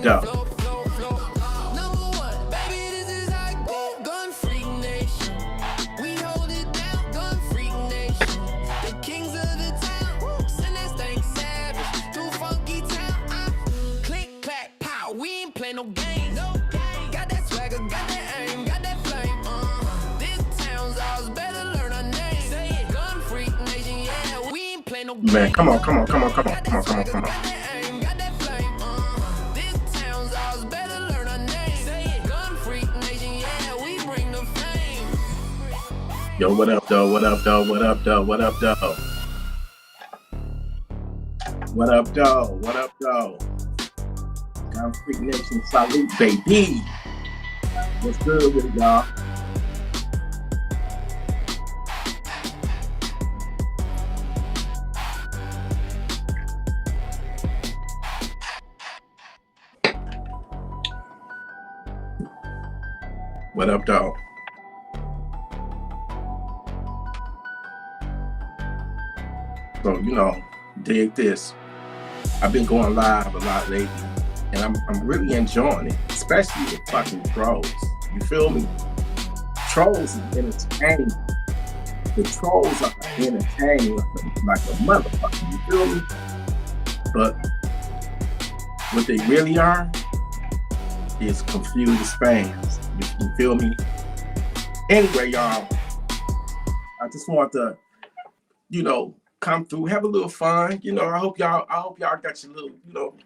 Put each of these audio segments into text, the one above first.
dope. No games, got that swagger, got that aim, got that flame. This town's ours, better learn our name. Say it, gun freak nation, yeah, we ain't play no games. Man, come on. Got that aim, got that flame. This town's ours, better learn our name. Say it, gun freak nation, yeah, we bring the fame. Yo, what up, though? What up, though? What up, though? What up, though? What up, though? What up, though? Freak Nation salute, baby. What's good with it, y'all? What up, though? So, dig this. I've been going live a lot lately. And I'm really enjoying it, especially with fucking trolls. You feel me? Trolls is entertaining. The trolls are entertaining like a motherfucker. You feel me? But what they really are is confused fans. You feel me? Anyway, y'all, I just want to, come through, have a little fun. I hope y'all got your little,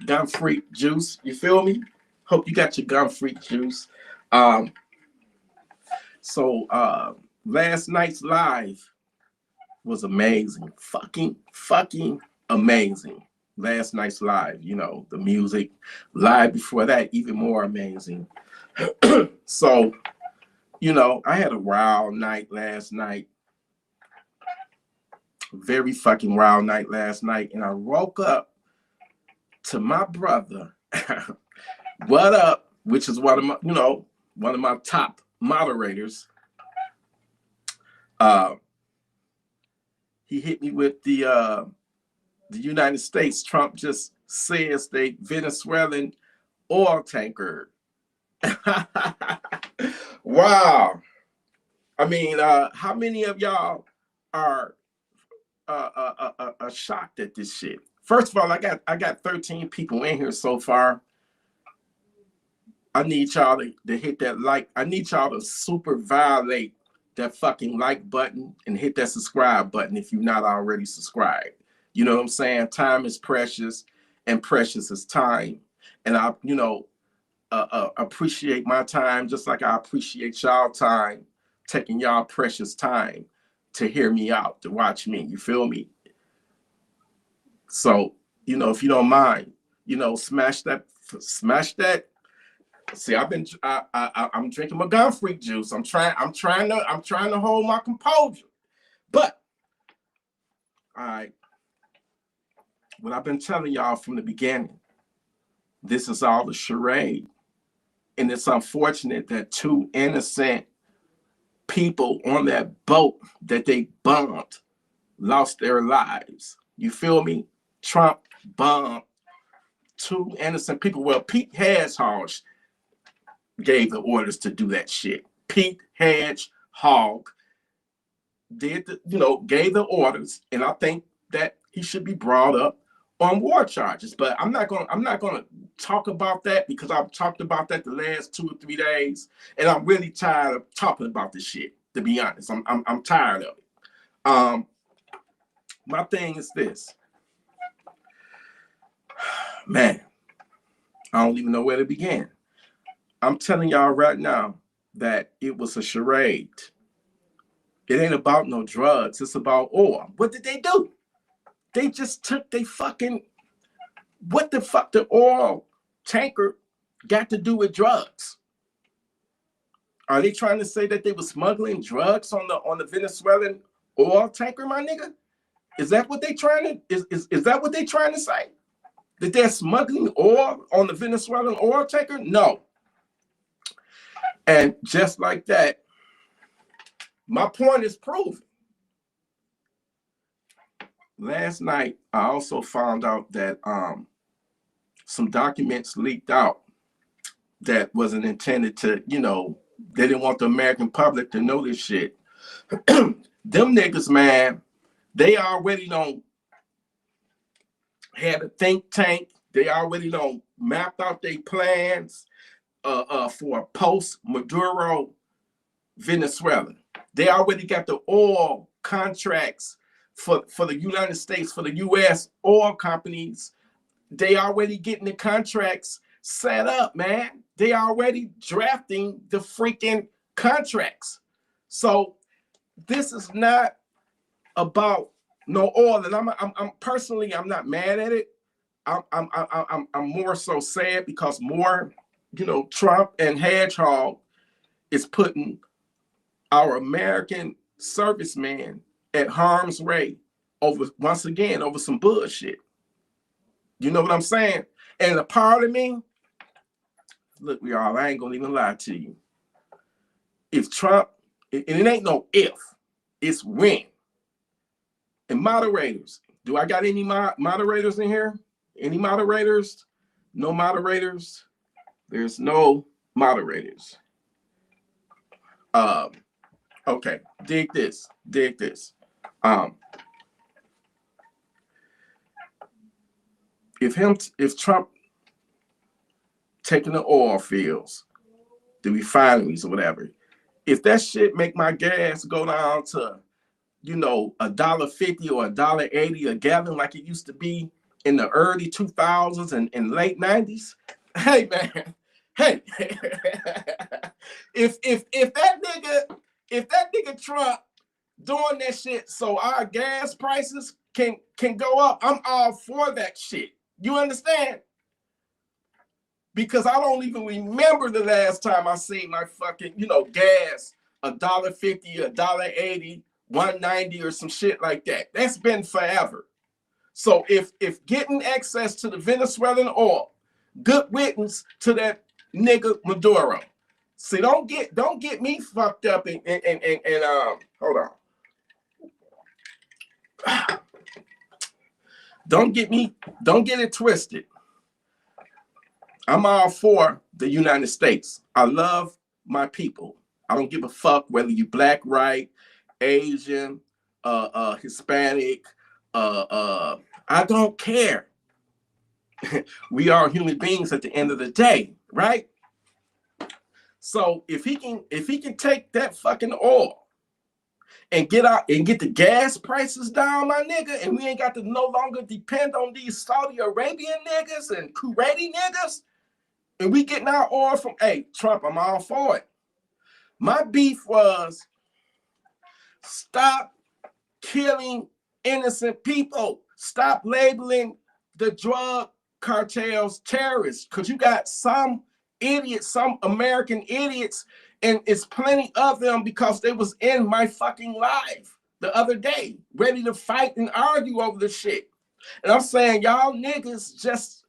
gun freak juice. You feel me? Hope you got your gun freak juice. So last night's live was amazing. Fucking amazing. Last night's live, the music. Live before that, even more amazing. So, I had a wild night last night. Very fucking wild night last night. And I woke up to my brother, what up, which is one of my top moderators. He hit me with the United States. Trump just says the Venezuelan oil tanker. Wow. I mean, how many of y'all are shocked at this shit? First of all, I got 13 people in here so far. I need y'all to hit that like. I need y'all to super violate that fucking like button and hit that subscribe button if you're not already subscribed. You know what I'm saying? Time is precious, and precious is time. And I, appreciate my time just like I appreciate y'all time, taking y'all precious time to hear me out, to watch me. You feel me? So, if you don't mind, smash that. See, I'm drinking my gun freak juice. I'm trying to hold my composure. But, all right, what I've been telling y'all from the beginning, this is all a charade. And it's unfortunate that two innocent people on that boat that they bombed lost their lives. You feel me? Trump bombed two innocent people. Well, Pete Hedgehog gave the orders to do that shit. Pete Hedgehog gave the orders, and I think that he should be brought up on war charges. But I'm not gonna talk about that because I've talked about that the last 2 or 3 days, and I'm really tired of talking about this shit. To be honest, I'm tired of it. My thing is this. Man, I don't even know where to begin. I'm telling y'all right now that it was a charade. It ain't about no drugs. It's about oil. What did they do? They just took what the fuck the oil tanker got to do with drugs? Are they trying to say that they were smuggling drugs on the Venezuelan oil tanker, my nigga? Is that what they trying to is that what they trying to say? That they're smuggling oil on the Venezuelan oil tanker? No. And just like that, my point is proven. Last night, I also found out that some documents leaked out that wasn't intended to, you know, they didn't want the American public to know this shit. Them niggas, man, they already don't had a think tank. They already don't mapped out their plans for a post-Maduro Venezuela. They already got the oil contracts for the United States, for the U.S. oil companies. They already getting the contracts set up, man. They already drafting the freaking contracts. So this is not about no oil, and I'm personally, I'm not mad at it. I'm more so sad because more, you know, Trump and Hedgehog is putting our American servicemen at harm's way over, once again, over some bullshit. You know what I'm saying? And a part of me, look, y'all, I ain't gonna even lie to you. If Trump, and it ain't no if, it's when. And moderators, do I got any moderators in here? Any moderators? No moderators? There's no moderators. Okay, dig this. If Trump taking the oil fields, the refineries or whatever, if that shit make my gas go down to, you know, $1.50 or $1.80 a gallon like it used to be in the early 2000s and late 90s, hey man, hey, if that nigga Trump doing that shit so our gas prices can go up, I'm all for that shit. You understand? Because I don't even remember the last time I seen my fucking, you know, gas $1.50, $1.80, $1.90 or some shit like that. That's been forever. So if getting access to the Venezuelan oil, good riddance to that nigga Maduro. See, don't get me fucked up and hold on. Don't get it twisted. I'm all for the United States. I love my people. I don't give a fuck whether you black, white, Asian, Hispanic, I don't care. We are human beings at the end of the day, right? So if he can take that fucking oil and get out and get the gas prices down, my nigga, and we ain't got to no longer depend on these Saudi Arabian niggas and Kuwaiti niggas, and we getting our oil from, hey, Trump, I'm all for it. My beef was stop killing innocent people. Stop labeling the drug cartels terrorists, because you got some idiots, some American idiots, and it's plenty of them because they was in my fucking live the other day, ready to fight and argue over the shit. And I'm saying, y'all niggas just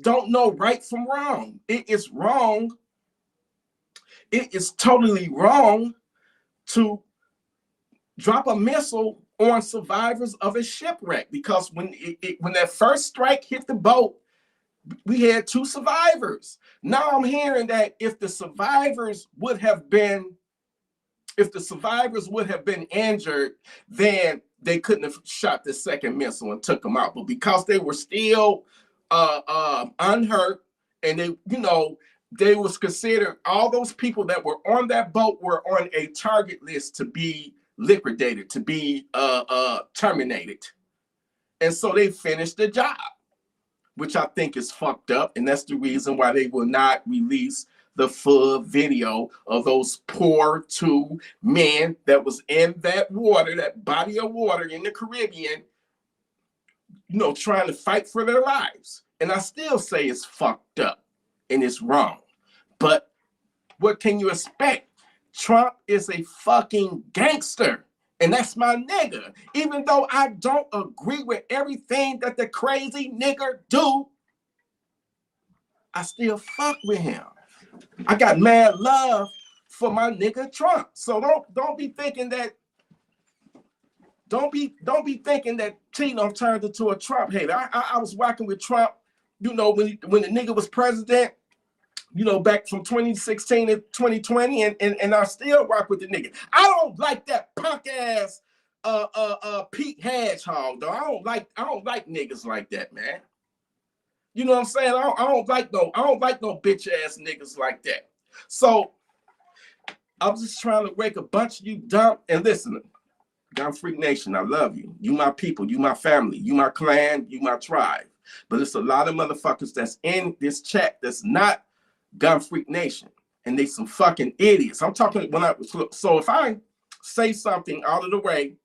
don't know right from wrong. It is wrong. It is totally wrong to drop a missile on survivors of a shipwreck, because when that first strike hit the boat, we had 2 survivors. Now I'm hearing that if the survivors would have been injured, then they couldn't have shot the second missile and took them out. But because they were still unhurt, and they, you know, they was considered, all those people that were on that boat were on a target list to be liquidated, to be terminated. And so they finished the job, which I think is fucked up. And that's the reason why they will not release the full video of those poor 2 men that was in that water, that body of water in the Caribbean, you know, trying to fight for their lives. And I still say it's fucked up and it's wrong. But what can you expect? Trump is a fucking gangster, and that's my nigga. Even though I don't agree with everything that the crazy nigger do, I still fuck with him. I got mad love for my nigga Trump. So don't be thinking that Tino turned into a Trump hater. I was rocking with Trump, you know, when the nigga was president, you know, back from 2016 to 2020, and I still rock with the nigga. I don't like that punk ass Pete Hedgehog, though. I don't like niggas like that, man. You know what I'm saying? I don't like no bitch ass niggas like that. So I'm just trying to wake a bunch of you dumb and listen. Gun Freak Nation, I love you. You my people, you my family, you my clan, you my tribe. But it's a lot of motherfuckers that's in this chat that's not Gun Freak Nation, and they some fucking idiots. I'm talking so if I say something out of the way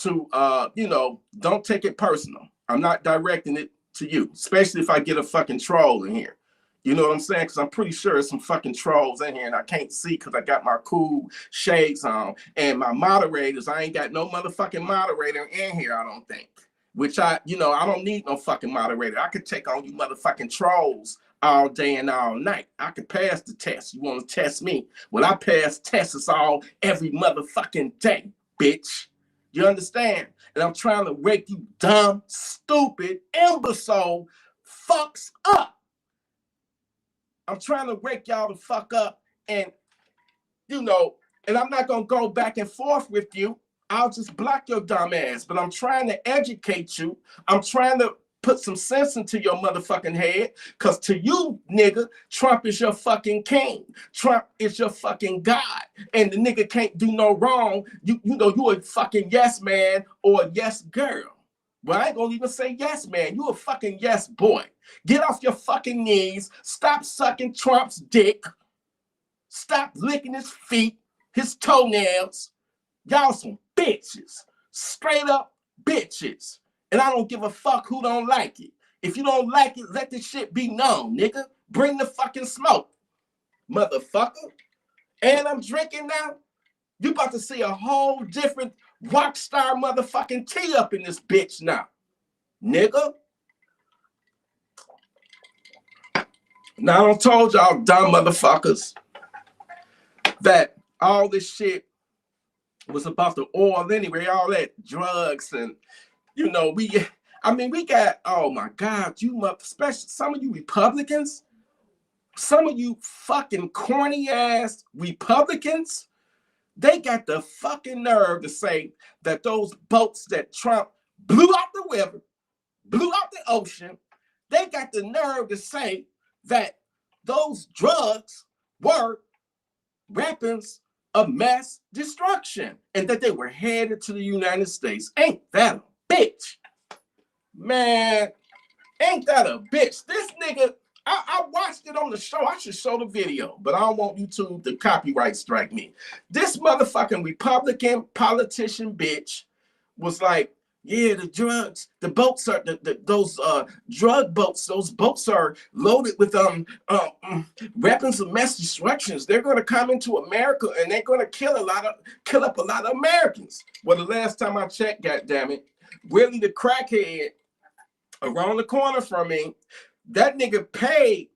to you know, don't take it personal. I'm not directing it to you, especially if I get a fucking troll in here. You know what I'm saying? Because I'm pretty sure there's some fucking trolls in here and I can't see because I got my cool shades on. And my moderators, I ain't got no motherfucking moderator in here, I don't think. Which I don't need no fucking moderator. I could take on you motherfucking trolls all day and all night. I could pass the test. You want to test me? Well, I pass tests all every motherfucking day, bitch. You understand? And I'm trying to wake you dumb, stupid, imbecile fucks up. I'm trying to wake y'all the fuck up, and you know, and I'm not gonna go back and forth with you. I'll just block your dumb ass, but I'm trying to educate you. I'm trying to put some sense into your motherfucking head, because to you, nigga, Trump is your fucking king. Trump is your fucking God, and the nigga can't do no wrong. You know, you a fucking yes man or a yes girl. Well, I ain't gonna even say yes, man. You a fucking yes boy. Get off your fucking knees. Stop sucking Trump's dick. Stop licking his feet, his toenails. Y'all some bitches. Straight up bitches. And I don't give a fuck who don't like it. If you don't like it, let this shit be known, nigga. Bring the fucking smoke, motherfucker. And I'm drinking now. You about to see a whole different rock star motherfucking tea up in this bitch now, nigga. Now I told y'all dumb motherfuckers that all this shit was about the oil anyway, all that drugs, and you know, we got, oh my God, especially some of you Republicans, some of you fucking corny ass Republicans, they got the fucking nerve to say that those boats that Trump blew out the river, blew out the ocean, they got the nerve to say that those drugs were weapons of mass destruction and that they were headed to the United States. Ain't that a bitch? Man, ain't that a bitch? This nigga, I watched it on the show. I should show the video, but I don't want YouTube to copyright strike me. This motherfucking Republican politician bitch was like, yeah, the drugs, the boats are those drug boats. Those boats are loaded with weapons of mass destructions. They're going to come into America and they're going to kill up a lot of Americans. Well, the last time I checked, goddammit, Willie the crackhead around the corner from me, that nigga paid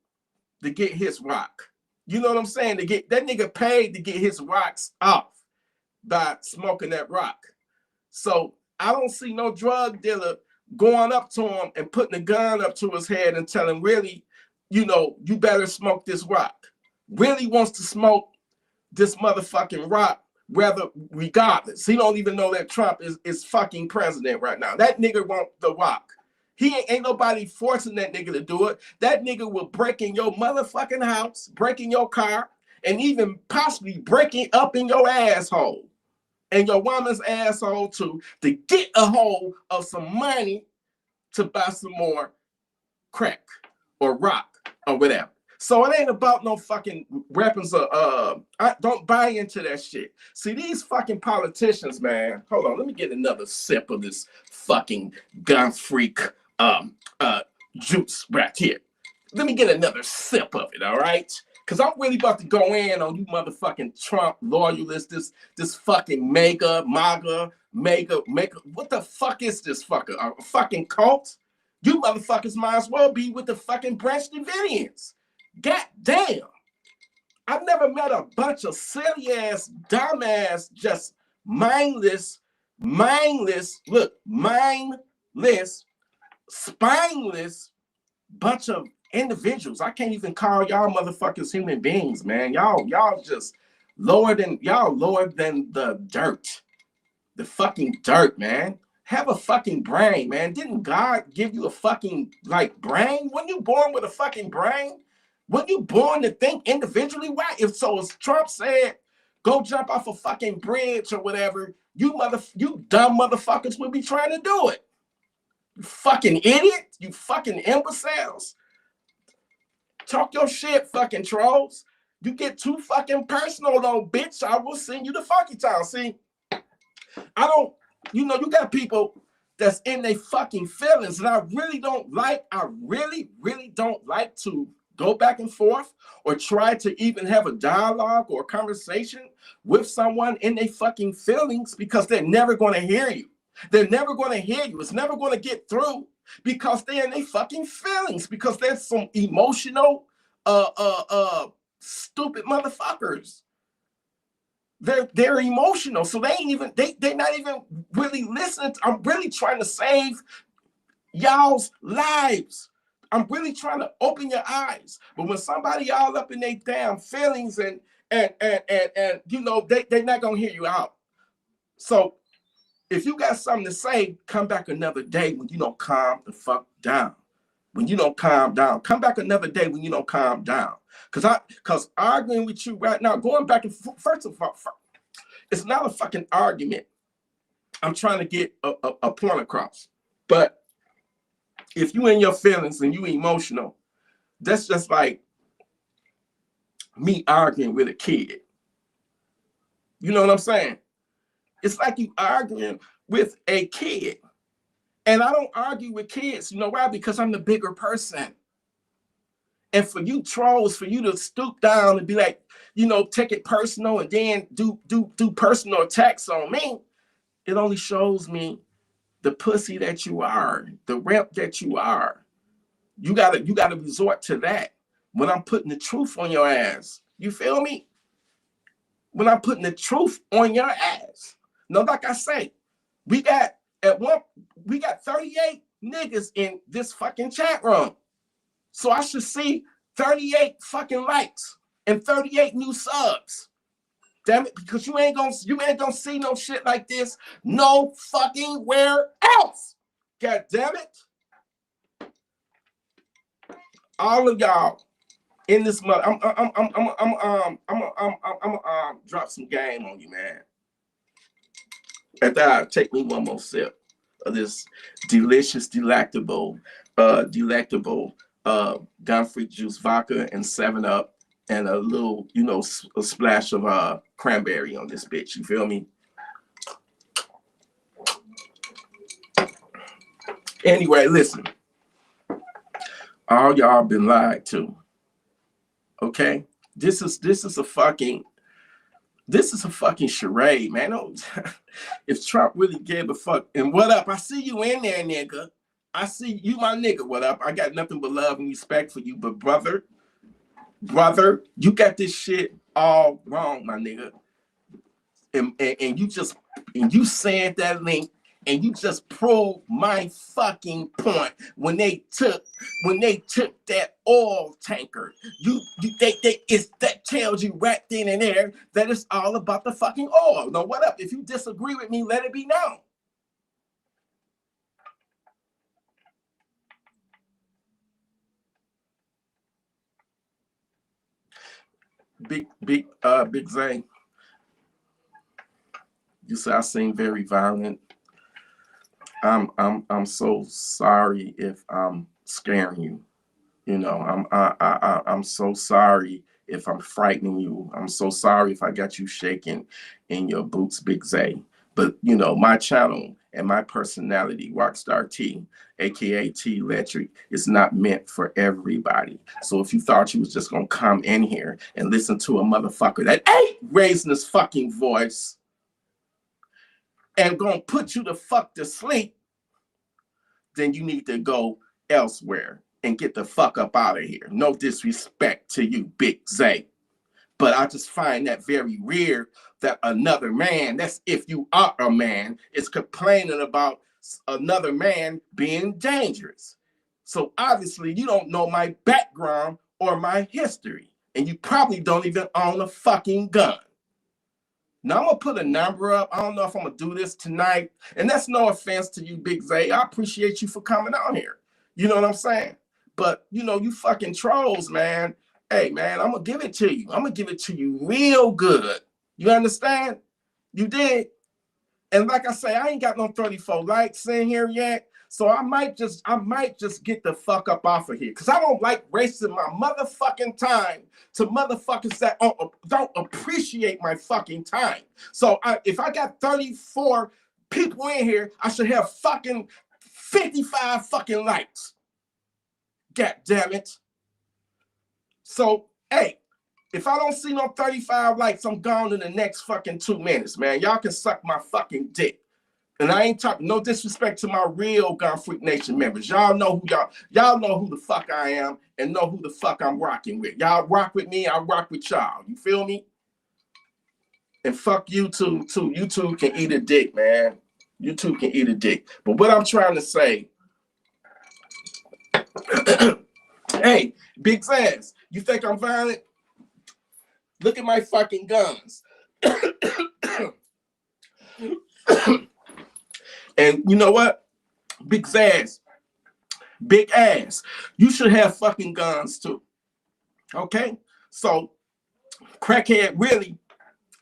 to get his rock. You know what I'm saying? That nigga paid to get his rocks off by smoking that rock. So I don't see no drug dealer going up to him and putting a gun up to his head and telling Willie, you know, you better smoke this rock. Willie wants to smoke this motherfucking rock, regardless. He don't even know that Trump is fucking president right now. That nigga want the rock. He ain't nobody forcing that nigga to do it. That nigga will break in your motherfucking house, break in your car, and even possibly breaking up in your asshole and your woman's asshole too, to get a hold of some money to buy some more crack or rock or whatever. So it ain't about no fucking weapons. I don't buy into that shit. See, these fucking politicians, man. Hold on, let me get another sip of this fucking gun freak juice right here. Let me get another sip of it, all right? Because I'm really about to go in on you motherfucking Trump loyalists, this fucking MAGA. What the fuck is this fucker? A fucking cult? You motherfuckers might as well be with the fucking Branch Davidians. God damn. I've never met a bunch of silly ass, dumbass, just mindless, spineless bunch of individuals. I can't even call y'all motherfuckers human beings, man. Y'all just lower than the dirt. The fucking dirt, man. Have a fucking brain, man. Didn't God give you a fucking like brain? When you born with a fucking brain? When you born to think individually? Why? If so, as Trump said, go jump off a fucking bridge or whatever, you dumb motherfuckers would be trying to do it. You fucking idiot. You fucking imbeciles. Talk your shit, fucking trolls. You get too fucking personal though, bitch. I will send you the fucking time. See, I don't, you got people that's in their fucking feelings, and I really don't like to go back and forth or try to even have a dialogue or a conversation with someone in their fucking feelings, because they're never going to hear you. They're never going to hear you. It's never going to get through because they're in their fucking feelings, because there's some emotional, stupid motherfuckers. They're emotional, so they're not even really listening. I'm really trying to save y'all's lives. I'm really trying to open your eyes. But when somebody all up in their damn feelings and they're not gonna hear you out. So if you got something to say, come back another day when you don't calm the fuck down. When you don't calm down, come back another day when you don't calm down. Because arguing with you right now, going back and first of all, it's not a fucking argument. I'm trying to get a point across. But if you in your feelings and you emotional, that's just like me arguing with a kid. You know what I'm saying? It's like you arguing with a kid. And I don't argue with kids. You know why? Because I'm the bigger person. And for you trolls, for you to stoop down and be like, take it personal and then do personal attacks on me, it only shows me the pussy that you are, the rep that you are. You gotta resort to that when I'm putting the truth on your ass. You feel me? When I'm putting the truth on your ass. No, like I say, we got 38 niggas in this fucking chat room. So I should see 38 fucking likes and 38 new subs. Damn it, because you ain't gonna see no shit like this no fucking where else. God damn it. All of y'all in this month, I'm drop some game on you, man. After I take me one more sip of this delicious, delectable Gunfreak juice vodka and 7-Up and a little, a splash of cranberry on this bitch. You feel me? Anyway, listen. All y'all been lied to. Okay? This is a fucking charade, man. If Trump really gave a fuck, and what up? I see you in there, nigga. I see you, my nigga. What up? I got nothing but love and respect for you, but brother, you got this shit all wrong, my nigga. And you said that link, and you just proved my fucking point when they took that oil tanker. That tells you right then and there that it's all about the fucking oil. Now what up? If you disagree with me, let it be known. Big Zane. You say I seem very violent. I'm so sorry if I'm scaring you. I'm so sorry if I'm frightening you. I'm so sorry if I got you shaking in your boots, Big Zay. But my channel and my personality, Rockstar T, aka TElectrik, is not meant for everybody. So if you thought you was just gonna come in here and listen to a motherfucker that ain't raising his fucking voice and gonna put you the fuck to sleep, then you need to go elsewhere and get the fuck up out of here. No disrespect to you, Big Zay. But I just find that very weird that another man, that's if you are a man, is complaining about another man being dangerous. So obviously you don't know my background or my history. And you probably don't even own a fucking gun. Now I'm gonna put a number up. I don't know if I'm gonna do this tonight. And that's no offense to you, Big Zay. I appreciate you for coming on here. You know what I'm saying? But you know, you fucking trolls, man. Hey man, I'm gonna give it to you. I'm gonna give it to you real good. You understand? You did. And like I say, I ain't got no 34 likes in here yet. So I might just get the fuck up off of here. Because I don't like wasting my motherfucking time to motherfuckers that don't appreciate my fucking time. So if I got 34 people in here, I should have fucking 55 fucking likes. God damn it. So, hey, if I don't see no 35 likes, I'm gone in the next fucking 2 minutes, man. Y'all can suck my fucking dick. And I ain't talking no disrespect to my real Gun Freak Nation members. Y'all know who y'all know who the fuck I am and know who the fuck I'm rocking with. Y'all rock with me, I rock with y'all. You feel me? And fuck YouTube too. YouTube can eat a dick, man. YouTube can eat a dick. But what I'm trying to say, hey, Big Zaz, you think I'm violent? Look at my fucking guns. And you know what? Big Zaz, big ass, you should have fucking guns too. Okay? So, crackhead really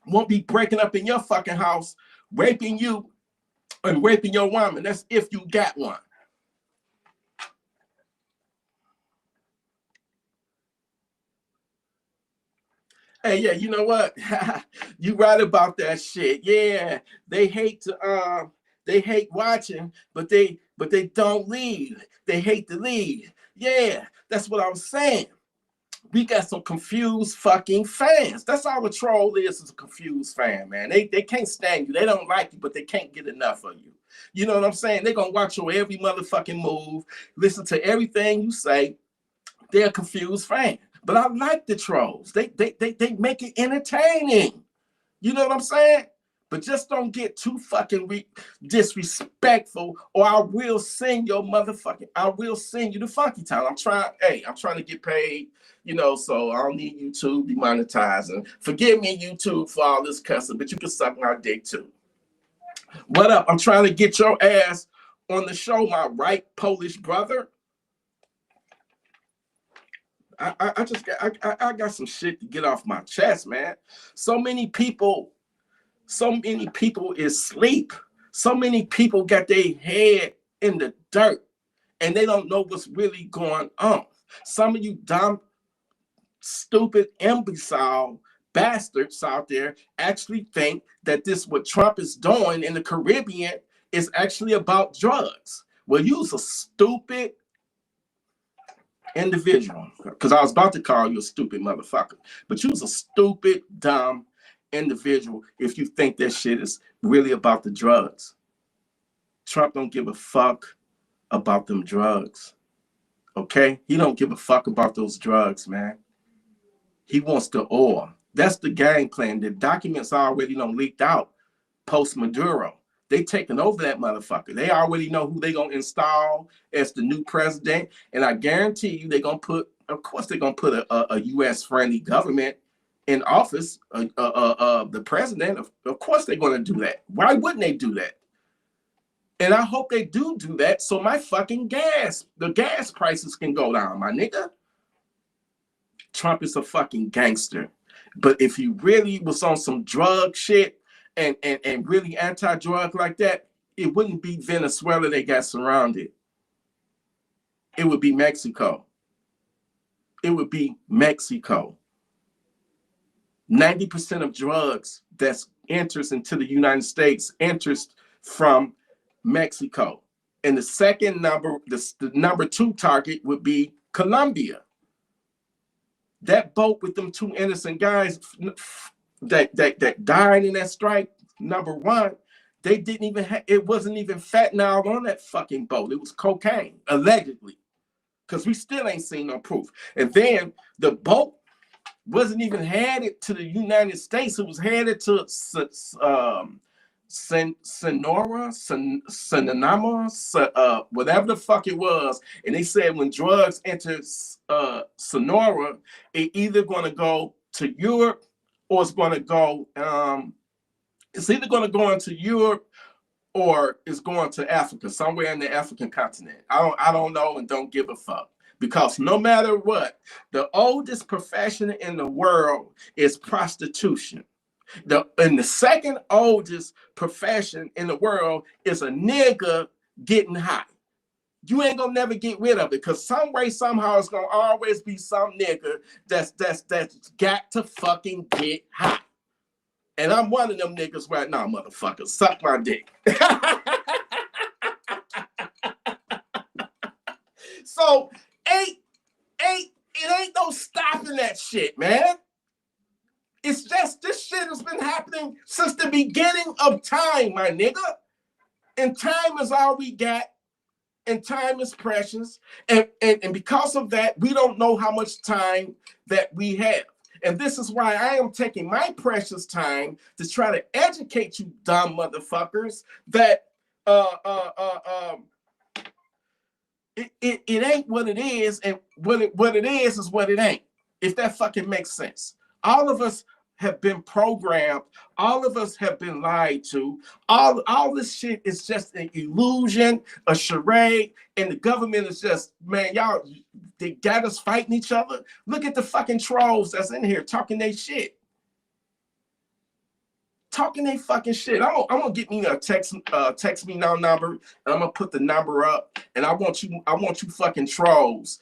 won't be breaking up in your fucking house, raping you and raping your woman. That's if you got one. Hey, yeah, you know what? You right about that shit. Yeah, they hate watching, but they don't lead. They hate to lead. Yeah, that's what I was saying. We got some confused fucking fans. That's all a troll is a confused fan, man. They can't stand you. They don't like you, but they can't get enough of you. You know what I'm saying? They're gonna watch your every motherfucking move, listen to everything you say. They're a confused fan. But I like the trolls. They make it entertaining. You know what I'm saying? But just don't get too fucking disrespectful, or I will send you the funky time. I'm trying to get paid, you know, so I don't need YouTube demonetizing. Forgive me, YouTube, for all this cussing, but you can suck my dick too. What up? I'm trying to get your ass on the show, my right Polish brother. I got some shit to get off my chest, man. So many people is asleep. So many people got their head in the dirt and they don't know what's really going on. Some of you dumb, stupid, imbecile bastards out there actually think that this what Trump is doing in the Caribbean is actually about drugs. Well, you's a stupid individual, because I was about to call you a stupid motherfucker, but you was a stupid, dumb individual if you think that shit is really about the drugs. Trump don't give a fuck about them drugs. Okay? He don't give a fuck about those drugs, man. He wants the oil. That's the game plan. The documents already done leaked out post Maduro. They taking over that motherfucker. They already know who they gonna install as the new president. And I guarantee you they're gonna put, of course they're gonna put a US friendly government in office, the president. Of course they're gonna do that. Why wouldn't they do that? And I hope they do that so my fucking the gas prices can go down, my nigga. Trump is a fucking gangster. But if he really was on some drug shit and really anti-drug like that, it wouldn't be Venezuela they got surrounded. It would be Mexico. It would be Mexico. 90% of drugs that enters into the United States enters from Mexico. And the second number, the number 2 target would be Colombia. That boat with them 2 innocent guys that died in that strike, number 1, they didn't even it wasn't even fentanyl on that fucking boat. It was cocaine, allegedly, because we still ain't seen no proof. And then the boat wasn't even headed to the United States. It was headed to whatever the fuck it was. And they said when drugs enter Sonora, it either going to go to Europe or it's going to go, it's either going to go into Europe or it's going to Africa, somewhere in the African continent. I don't know and don't give a fuck. Because no matter what, the oldest profession in the world is prostitution. And the second oldest profession in the world is a nigga getting high. You ain't gonna never get rid of it because some way, somehow, it's gonna always be some nigga that's got to fucking get high. And I'm one of them niggas right now, motherfucker. Suck my dick. So it ain't no stopping that shit, man. It's just this shit has been happening since the beginning of time, my nigga. And time is all we got, and time is precious. And because of that, we don't know how much time that we have. And this is why I am taking my precious time to try to educate you dumb motherfuckers that it ain't what it is, and what it is what it ain't. If that fucking makes sense. All of us have been programmed. All of us have been lied to. All this shit is just an illusion, a charade, and the government is just, man, y'all, they got us fighting each other. Look at the fucking trolls that's in here talking they shit. Talking they fucking shit. I'm gonna get me a text me now number, and I'm gonna put the number up, and I want you fucking trolls,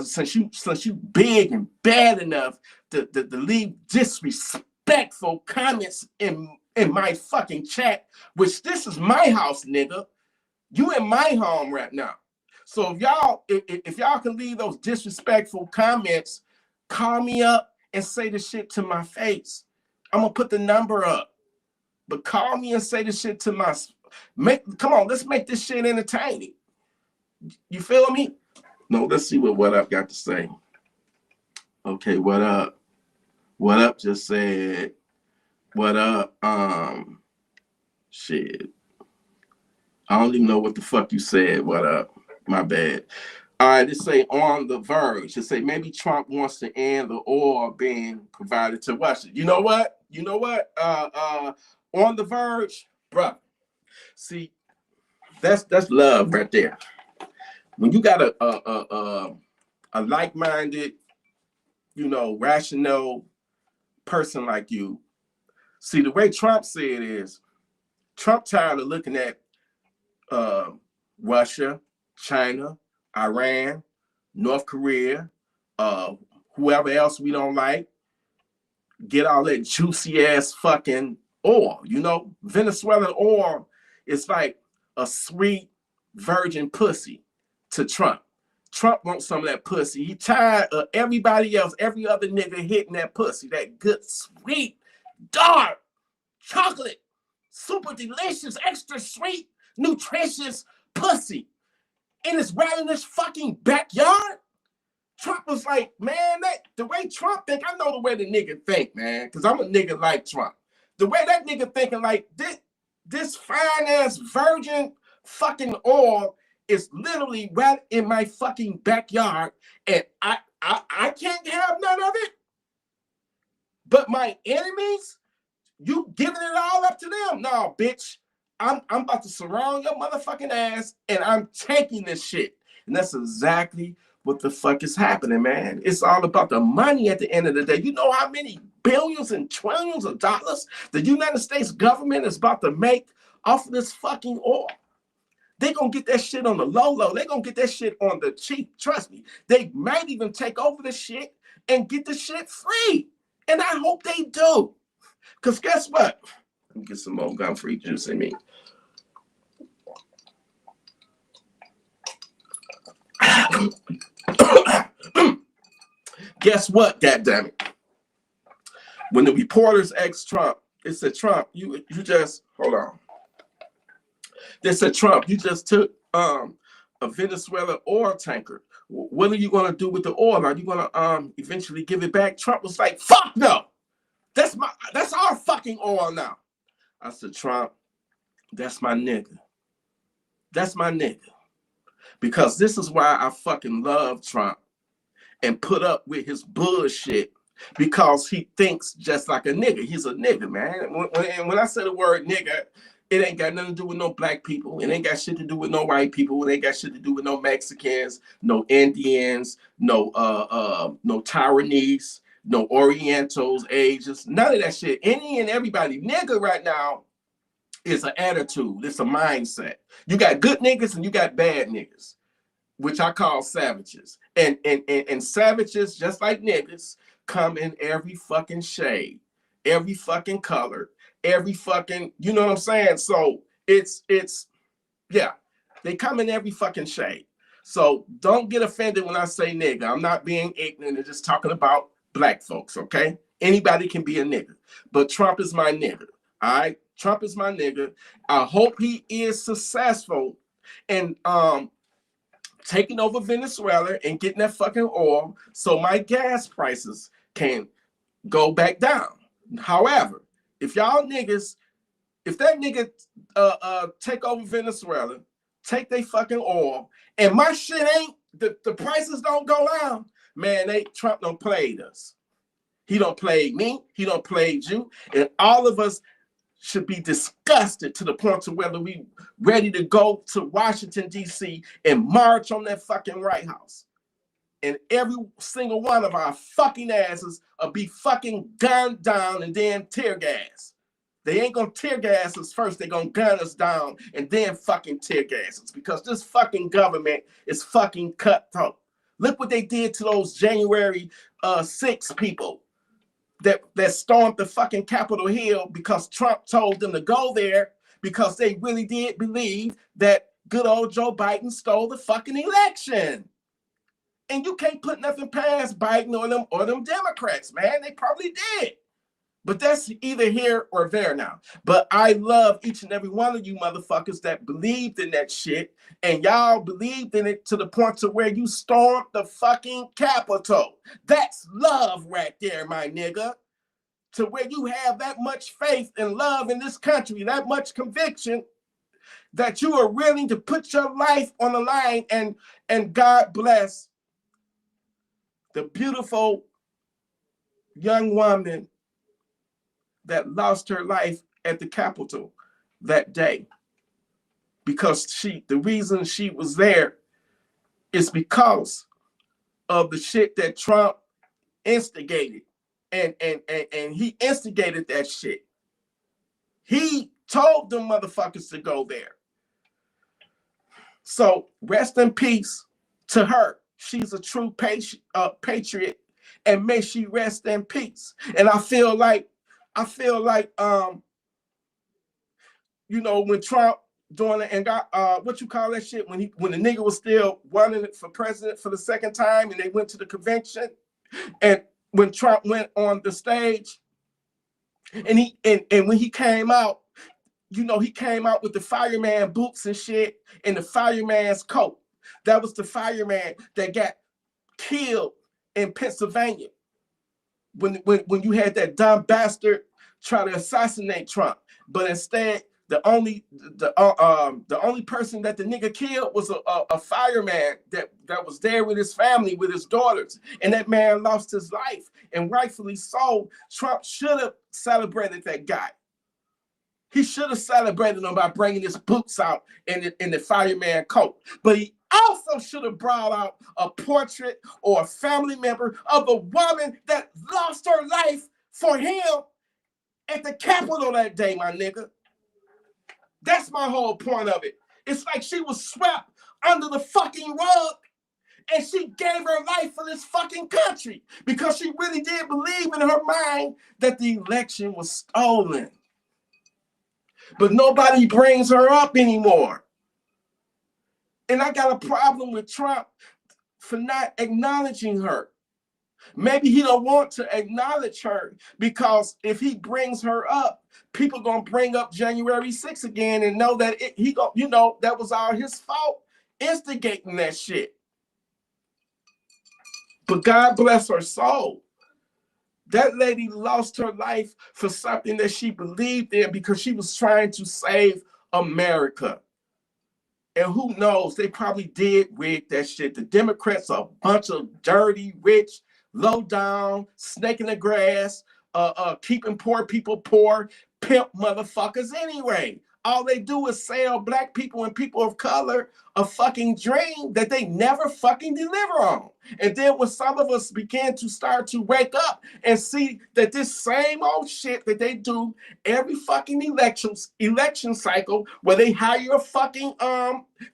since you big and bad enough to leave disrespectful comments in my fucking chat, which this is my house, nigga. You in my home right now. So if y'all can leave those disrespectful comments, call me up and say the shit to my face. I'm gonna put the number up. But call me and say the shit to my come on, let's make this shit entertaining. You feel me? No, let's see what up got to say. Okay, what up? What up just said, what up? Shit. I don't even know what the fuck you said. What up? My bad. All right, it say on the verge. It say maybe Trump wants to end the oil being provided to Russia. You know what? On the verge, bro. See, that's love right there. When you got a like-minded, rational person like you. See, the way Trump said is, Trump tired of looking at Russia, China, Iran, North Korea, whoever else we don't like, get all that juicy ass fucking oil. Venezuelan oil is like a sweet virgin pussy to Trump. Trump wants some of that pussy. He tired of everybody else, every other nigga hitting that pussy, that good, sweet, dark, chocolate, super delicious, extra sweet, nutritious pussy. And it's right in this fucking backyard. Trump was like, man, the way Trump think, I know the way the nigga think, man, because I'm a nigga like Trump. The way that nigga thinking, like, this fine-ass virgin fucking oil is literally right in my fucking backyard, and I can't have none of it. But my enemies, you giving it all up to them? No, bitch. I'm about to surround your motherfucking ass, and I'm taking this shit. And that's exactly what the fuck is happening, man. It's all about the money at the end of the day. You know how many billions and trillions of dollars the United States government is about to make off of this fucking oil? They're going to get that shit on the low. They're going to get that shit on the cheap. Trust me. They might even take over the shit and get the shit free. And I hope they do. Because guess what? Let me get some more gun-free juice in me. Guess what, goddammit? When the reporters asked Trump, they said, Trump, you just, hold on. They said, Trump, you just took a Venezuela oil tanker. What are you going to do with the oil? Are you going to eventually give it back? Trump was like, fuck no. That's our fucking oil now. I said, Trump, That's my nigga. That's my nigga. Because this is why I fucking love Trump and put up with his bullshit, because he thinks just like a nigga. He's a nigga, man. When I say the word nigga, it ain't got nothing to do with no black people. It ain't got shit to do with no white people. It ain't got shit to do with no Mexicans, no Indians, no Taiwanese, no Orientals, Asians, none of that shit. Any and everybody. Nigga right now is an attitude. It's a mindset. You got good niggas and you got bad niggas, which I call savages. And savages, just like niggas, come in every fucking shade, every fucking color, every fucking, you know what I'm saying? So it's yeah, they come in every fucking shade. So don't get offended when I say nigga. I'm not being ignorant and just talking about black folks, okay? Anybody can be a nigga, but Trump is my nigga, all right? Trump is my nigga. I hope he is successful in taking over Venezuela and getting that fucking oil so my gas prices can go back down. However, if y'all niggas, if that nigga take over Venezuela, take they fucking oil, and my shit ain't, the prices don't go down, man, Trump don't play us. He don't play me, he don't play you, and all of us should be disgusted to the point to whether we ready to go to Washington, D.C. and march on that fucking White House. And every single one of our fucking asses will be fucking gunned down and then tear gas. They ain't gonna tear gas us first. They're gonna gun us down and then fucking tear gas us, because this fucking government is fucking cutthroat. Look what they did to those January 6 people that stormed the fucking Capitol Hill because Trump told them to go there, because they really did believe that good old Joe Biden stole the fucking election. And you can't put nothing past Biden or them Democrats, man. They probably did. But that's either here or there now. But I love each and every one of you motherfuckers that believed in that shit. And y'all believed in it to the point to where you stormed the fucking Capitol. That's love right there, my nigga. To where you have that much faith and love in this country, that much conviction, that you are willing to put your life on the line. And God bless the beautiful young woman that lost her life at the Capitol that day, because the reason she was there is because of the shit that Trump instigated, and he instigated that shit. He told them motherfuckers to go there. So rest in peace to her. She's a true patriot, and may she rest in peace. And I feel like, you know, when Trump doing it and got what you call that shit, when the nigga was still running for president for the second time, and they went to the convention, and when Trump went on the stage, and when he came out, you know, he came out with the fireman boots and shit and the fireman's coat. That was the fireman that got killed in Pennsylvania when you had that dumb bastard try to assassinate Trump. But instead, the only person that the nigga killed was a fireman that was there with his family, with his daughters, and that man lost his life, and rightfully so. Trump should have celebrated that guy. He should have celebrated him by bringing his boots out in the fireman coat. But he also should have brought out a portrait or a family member of the woman that lost her life for him at the Capitol that day, my nigga. That's my whole point of it. It's like she was swept under the fucking rug, and she gave her life for this fucking country because she really did believe in her mind that the election was stolen. But nobody brings her up anymore. And I got a problem with Trump for not acknowledging her. Maybe he don't want to acknowledge her, because if he brings her up, people gonna bring up January 6th again and know that that was all his fault, instigating that shit. But God bless her soul. That lady lost her life for something that she believed in, because she was trying to save America. And who knows, they probably did rig that shit. The Democrats are a bunch of dirty, rich, low down, snake in the grass, keeping poor people poor, pimp motherfuckers anyway. All they do is sell black people and people of color a fucking dream that they never fucking deliver on. And then when some of us began to start to wake up and see that this same old shit that they do every fucking election cycle, where they hire a fucking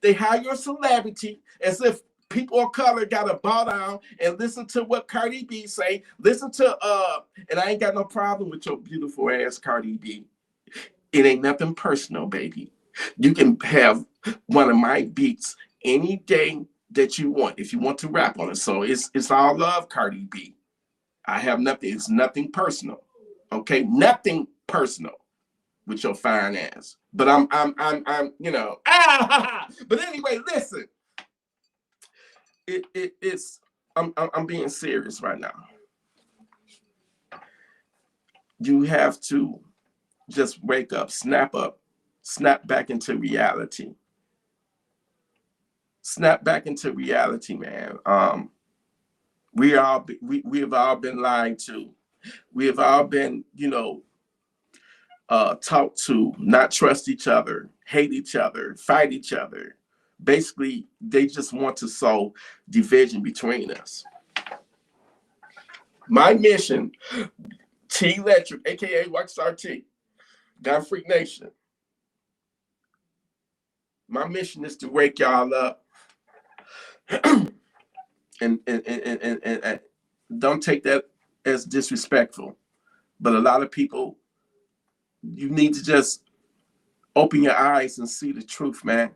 they hire a celebrity as if people of color gotta bow down and listen to what Cardi B say, listen to and I ain't got no problem with your beautiful ass Cardi B. It ain't nothing personal, baby. You can have one of my beats any day that you want if you want to rap on it. So it's all love, Cardi B. I have nothing. It's nothing personal. Okay, nothing personal with your fine ass. But I'm you know. But anyway, listen. It's I'm being serious right now. You have to just wake up, snap back into reality. Snap back into reality, man. We have all been lied to. We have all been, you know, taught to not trust each other, hate each other, fight each other. Basically, they just want to sow division between us. My mission, TElectrik, aka Rockstar T, Gun Freak Nation. My mission is to wake y'all up and don't take that as disrespectful. But a lot of people, you need to just open your eyes and see the truth, man.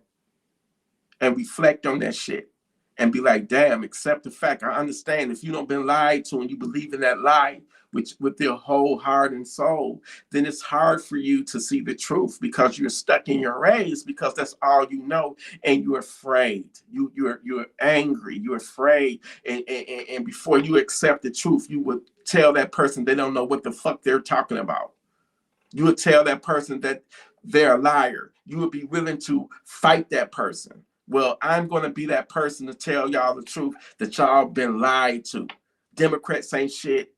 And reflect on that shit. And be like, damn, accept the fact. I understand if you don't been lied to and you believe in that lie with your whole heart and soul, then it's hard for you to see the truth because you're stuck in your ways because that's all you know, and you're afraid. You're angry. You're afraid, and before you accept the truth, you would tell that person they don't know what the fuck they're talking about. You would tell that person that they're a liar. You would be willing to fight that person. Well, I'm going to be that person to tell y'all the truth that y'all been lied to. Democrats ain't shit.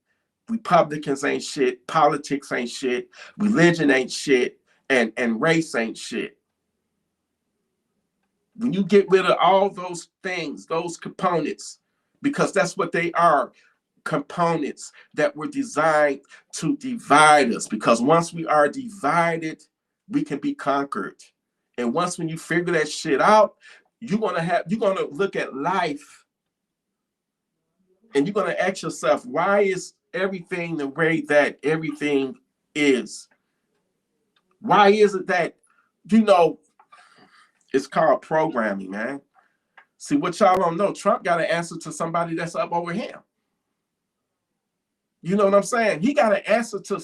Republicans ain't shit. Politics ain't shit. Religion ain't shit. And race ain't shit. When you get rid of all those things, those components, because that's what they are, components that were designed to divide us. Because once we are divided, we can be conquered. And once when you figure that shit out, you're gonna look at life and you're gonna ask yourself, why is everything the way that everything is? Why is it that, you know, it's called programming, man? See, what y'all don't know, Trump got to answer to somebody that's up over him. You know what I'm saying? He got to answer to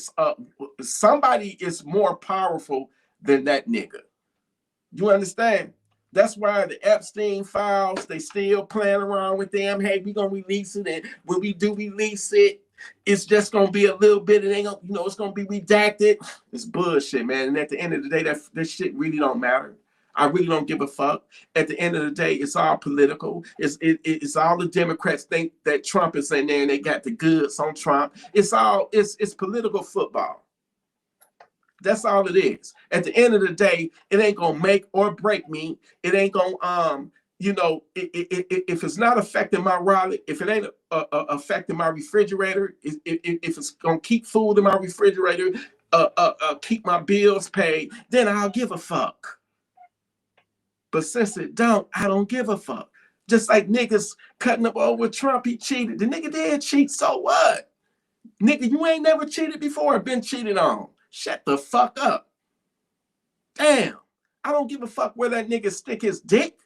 somebody is more powerful than that nigga. You understand? That's why the Epstein files, they still playing around with them. Hey, we gonna release it, and when we do release it, it's just gonna be a little bit. It ain't gonna, you know, it's gonna be redacted. It's bullshit, man. And at the end of the day, that shit really don't matter. I really don't give a fuck. At the end of the day, it's all political. It's all the Democrats think that Trump is in there and they got the goods on Trump. It's political football. That's all it is. At the end of the day, it ain't gonna make or break me. It ain't gonna you know, if it's not affecting my wallet, if it ain't affecting my refrigerator, if it's gonna keep food in my refrigerator, keep my bills paid, then I'll give a fuck. But since it don't, I don't give a fuck. Just like niggas cutting up over Trump, he cheated. The nigga did cheat, so what? Nigga, you ain't never cheated before and been cheated on. Shut the fuck up. Damn. I don't give a fuck where that nigga stick his dick.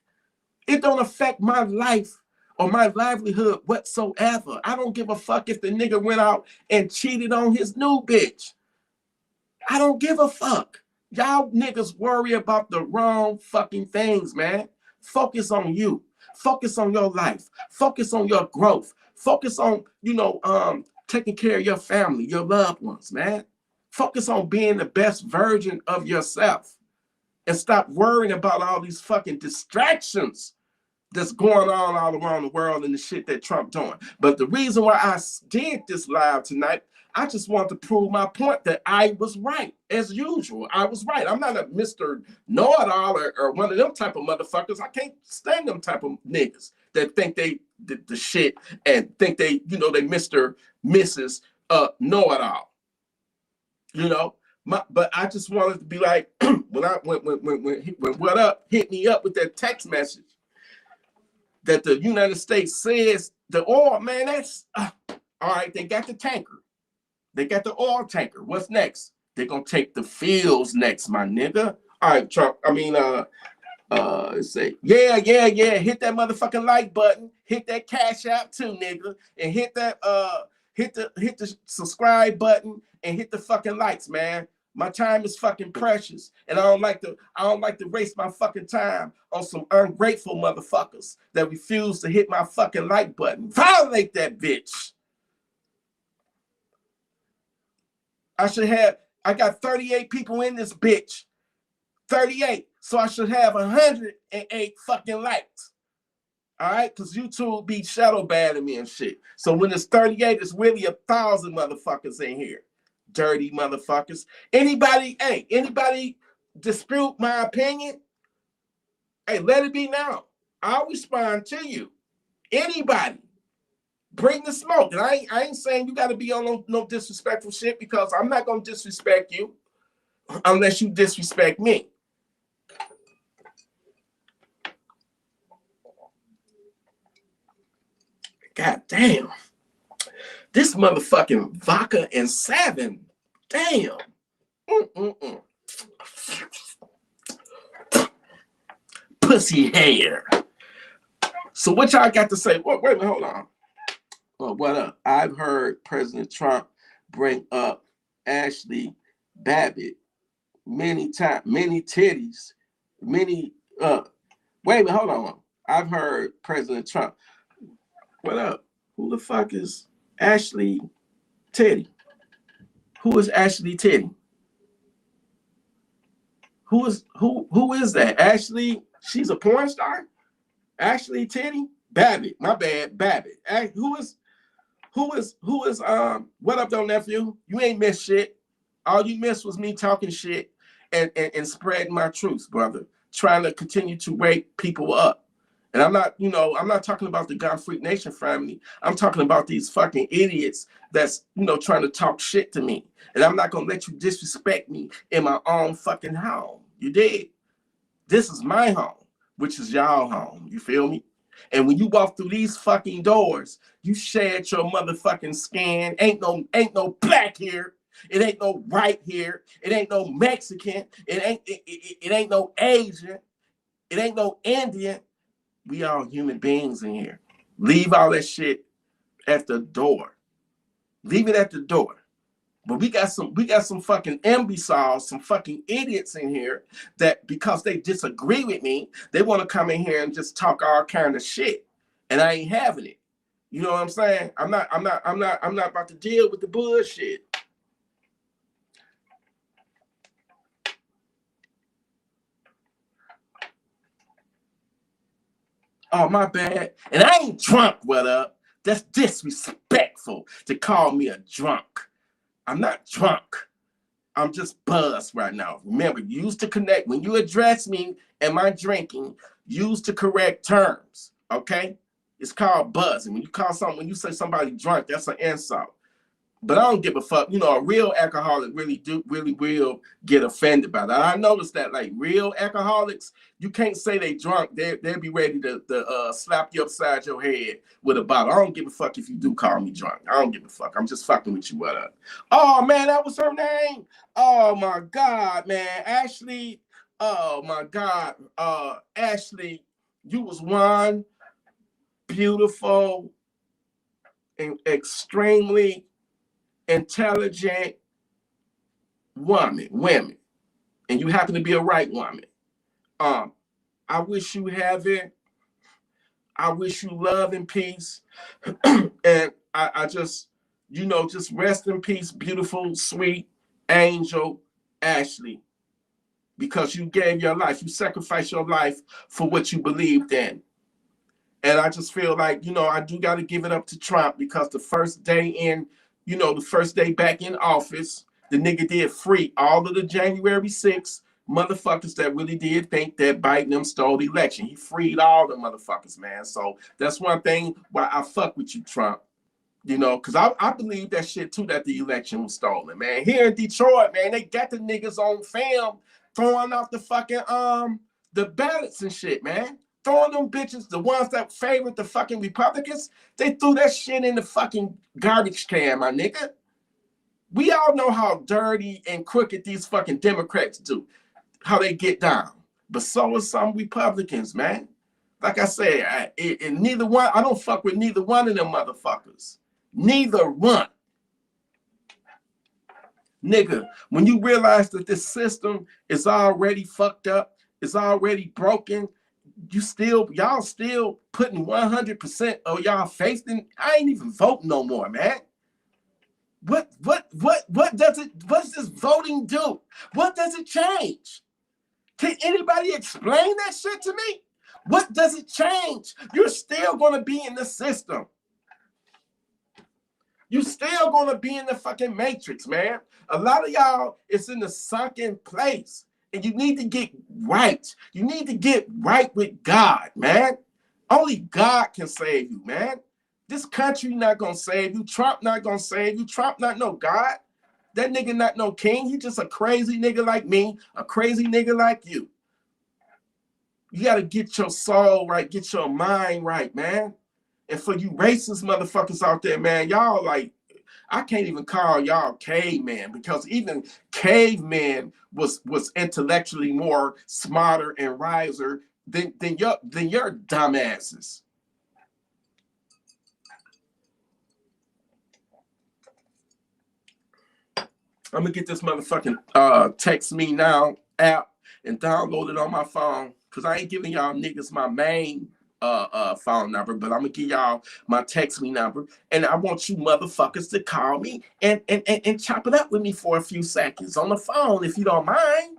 It don't affect my life or my livelihood whatsoever. I don't give a fuck if the nigga went out and cheated on his new bitch. I don't give a fuck. Y'all niggas worry about the wrong fucking things, man. Focus on you. Focus on your life. Focus on your growth. Focus on, you know, taking care of your family, your loved ones, man. Focus on being the best version of yourself. and stop worrying about all these fucking distractions that's going on all around the world and the shit that Trump doing. But the reason why I did this live tonight, I just want to prove my point that I was right. As usual, I was right. I'm not a Mr. Know-it-all or one of them type of motherfuckers. I can't stand them type of niggas that think they did the shit and think they, you know, they Mr. Mrs. Know-it-all. You know? But I just wanted to be like, when What Up hit me up with that text message, that the United States says the oil, man, that's all right. They got the tanker. They got the oil tanker. What's next? They're gonna take the fields next, my nigga. All right, Trump. I mean, say, yeah. Hit that motherfucking like button. Hit that Cash App too, nigga. And hit that hit the subscribe button and hit the fucking likes, man. My time is fucking precious, and I don't like to waste my fucking time on some ungrateful motherfuckers that refuse to hit my fucking like button. Violate that bitch. I got 38 people in this bitch. 38. So I should have 108 fucking likes. All right, because YouTube be shadow banning me and shit. So when it's 38, it's really 1,000 motherfuckers in here. Dirty motherfuckers. Anybody dispute my opinion? Hey, let it be known. I'll respond to you. Anybody. Bring the smoke. And I ain't saying you got to be on no disrespectful shit, because I'm not going to disrespect you unless you disrespect me. God damn. This motherfucking vodka and Savin. Damn. Pussy hair. So what y'all got to say? Wait a minute, hold on. Oh, what up? I've heard President Trump bring up Ashley Babbitt many times, many titties, many wait a minute, hold on. I've heard President Trump. What up? Who the fuck is Ashley Teddy? Who is Ashley Teddy? Who is that? Ashley, she's a porn star? Ashley Teddy? Babbitt, my bad, Babbitt. Who is what up though, nephew? You ain't missed shit. All you missed was me talking shit and spreading my truth, brother. Trying to continue to wake people up. And I'm not talking about the Gun Freak Nation family. I'm talking about these fucking idiots that's, trying to talk shit to me. And I'm not going to let you disrespect me in my own fucking home. You dig? This is my home, which is y'all home. You feel me? And when you walk through these fucking doors, you shed your motherfucking skin. Ain't no black here. It ain't no white here. It ain't no Mexican. It ain't no Asian. It ain't no Indian. We all human beings in here. Leave all that shit at the door. Leave it at the door. But we got some fucking imbeciles, some fucking idiots in here that because they disagree with me, they want to come in here and just talk all kind of shit. And I ain't having it. You know what I'm saying? I'm not about to deal with the bullshit. Oh, my bad. And I ain't drunk, what up? That's disrespectful to call me a drunk. I'm not drunk. I'm just buzzed right now. Remember, use to connect. When you address me and my drinking, use the correct terms, okay? It's called buzzing. When you say somebody drunk, that's an insult. But I don't give a fuck. A real alcoholic really will get offended by that. I noticed that, like, real alcoholics, you can't say they drunk. They'll be ready to slap you upside your head with a bottle. I don't give a fuck if you do call me drunk. I don't give a fuck. I'm just fucking with you. What up? Oh, man, that was her name? Oh, my God, man. Ashley. Oh, my God. Ashley, you was one beautiful and extremely intelligent women, and you happen to be a right woman. I wish you heaven. I wish you love and peace. And I just, just rest in peace, beautiful, sweet angel Ashley. because you gave your life. You sacrificed your life for what you believed in. And I just feel like, you know, I do got to give it up to Trump, because the first day in, you know, the first day back in office, the nigga did free all of the January 6th motherfuckers that really did think that Biden them stole the election. He freed all the motherfuckers, man. So that's one thing why I fuck with you, Trump. You know, because I believe that shit too, that the election was stolen, man. Here in Detroit, man, they got the niggas on film throwing off the fucking the ballots and shit, man. Throwing them bitches, the ones that favored the fucking Republicans, they threw that shit in the fucking garbage can, my nigga. We all know how dirty and crooked these fucking Democrats do, how they get down. But so are some Republicans, man. Like I said, neither one, I don't fuck with neither one of them motherfuckers. Neither one. Nigga, when you realize that this system is already fucked up, it's already broken, y'all still putting 100% of y'all faith in, I ain't even voting no more, man. What does this voting do? What does it change? Can anybody explain that shit to me? What does it change? You're still gonna be in the system. You still gonna be in the fucking matrix, man. A lot of y'all is in the sunken place, and you need to get right. You need to get right with God, man. Only God can save you, man. This country not gonna save you. Trump not gonna save you. Trump not no God. That nigga not no king. He just a crazy nigga like me, a crazy nigga like you. You gotta get your soul right, get your mind right, man. And for you racist motherfuckers out there, man, y'all like, I can't even call y'all caveman, because even caveman was intellectually more smarter and wiser than your dumbasses. I'm gonna get this motherfucking Text Me Now app and download it on my phone, because I ain't giving y'all niggas my main phone number, but I'm gonna give y'all my Text Me number, and I want you motherfuckers to call me and chop it up with me for a few seconds on the phone, if you don't mind.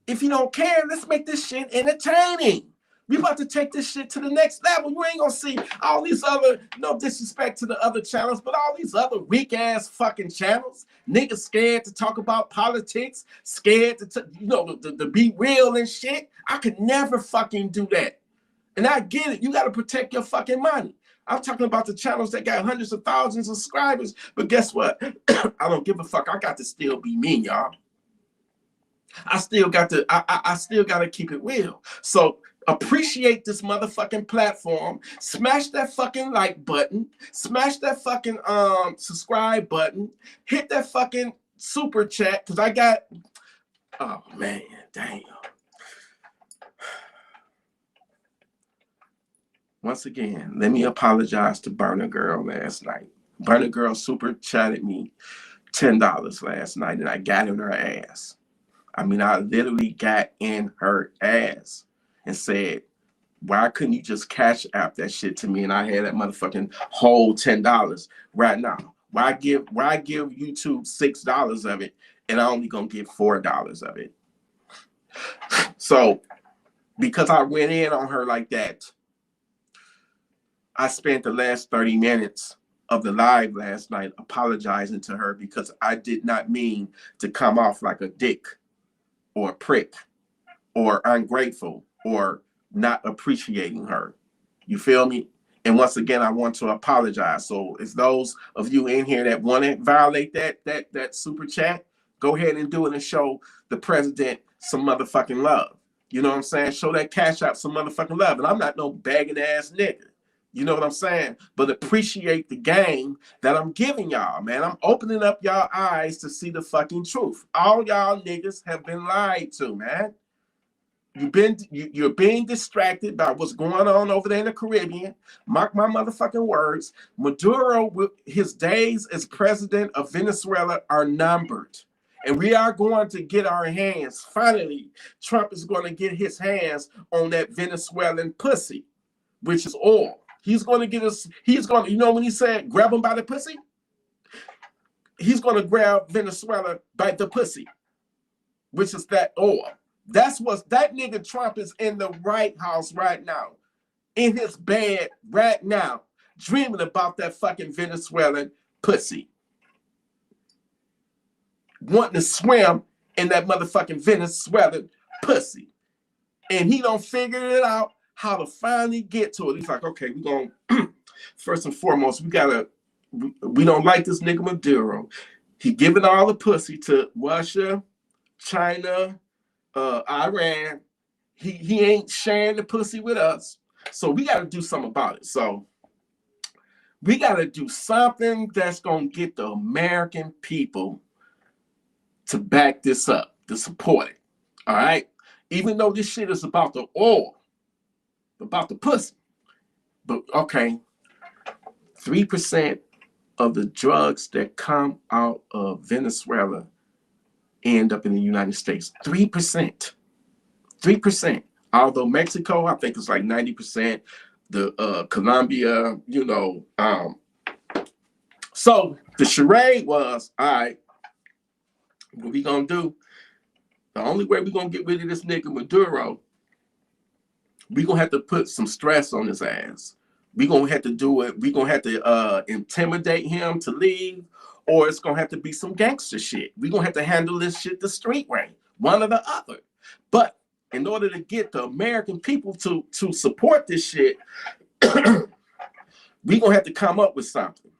If you don't care, let's make this shit entertaining. We about to take this shit to the next level. You ain't gonna see all these other, no disrespect to the other channels, but all these other weak ass fucking channels. Niggas scared to talk about politics, scared to be real and shit. I could never fucking do that. And I get it. You got to protect your fucking money. I'm talking about the channels that got hundreds of thousands of subscribers. But guess what? I don't give a fuck. I got to still be me, y'all. I still got to keep it real. So appreciate this motherfucking platform. Smash that fucking like button. Smash that fucking subscribe button. Hit that fucking super chat, because I got, oh man, damn. Once again, let me apologize to Burner Girl last night. Burner Girl super chatted me $10 last night, and I got in her ass. I mean, I literally got in her ass and said, why couldn't you just Cash App that shit to me? And I had that motherfucking whole $10 right now. Why give YouTube $6 of it, and I only gonna give $4 of it? So because I went in on her like that, I spent the last 30 minutes of the live last night apologizing to her, because I did not mean to come off like a dick or a prick or ungrateful or not appreciating her. You feel me? And once again, I want to apologize. So if those of you in here that want to violate that super chat, go ahead and do it and show the president some motherfucking love. You know what I'm saying? Show that Cash App some motherfucking love. And I'm not no bagging ass nigga. You know what I'm saying? But appreciate the game that I'm giving y'all, man. I'm opening up y'all eyes to see the fucking truth. All y'all niggas have been lied to, man. You're being distracted by what's going on over there in the Caribbean. Mark my motherfucking words. Maduro, his days as president of Venezuela are numbered. And we are going to get our hands. Finally, Trump is going to get his hands on that Venezuelan pussy, which is oil. He's going to get us, he's going to, you know when he said, grab him by the pussy? He's going to grab Venezuela by the pussy, which is that oil. That's what that nigga Trump is in the White House right now, in his bed right now, dreaming about that fucking Venezuelan pussy, wanting to swim in that motherfucking Venezuelan pussy, and he don't figure it out how to finally get to it. He's like, okay, we gonna first and foremost, we don't like this nigga Maduro. He giving all the pussy to Russia, China, Iran. He ain't sharing the pussy with us. So we got to do something about it. So we got to do something that's going to get the American people to back this up, to support it. All right? Even though this shit is about the oil, about the pussy. But, okay, 3% of the drugs that come out of Venezuela end up in the United States. 3%. 3%. Although Mexico, I think it's like 90%. The Colombia, you know. So the charade was, all right, what we gonna do? The only way we gonna get rid of this nigga Maduro, we gonna have to put some stress on his ass. We gonna have to do it. We gonna have to intimidate him to leave, or it's gonna have to be some gangster shit. We gonna have to handle this shit the street way, one or the other. But in order to get the American people to support this shit, we gonna have to come up with something.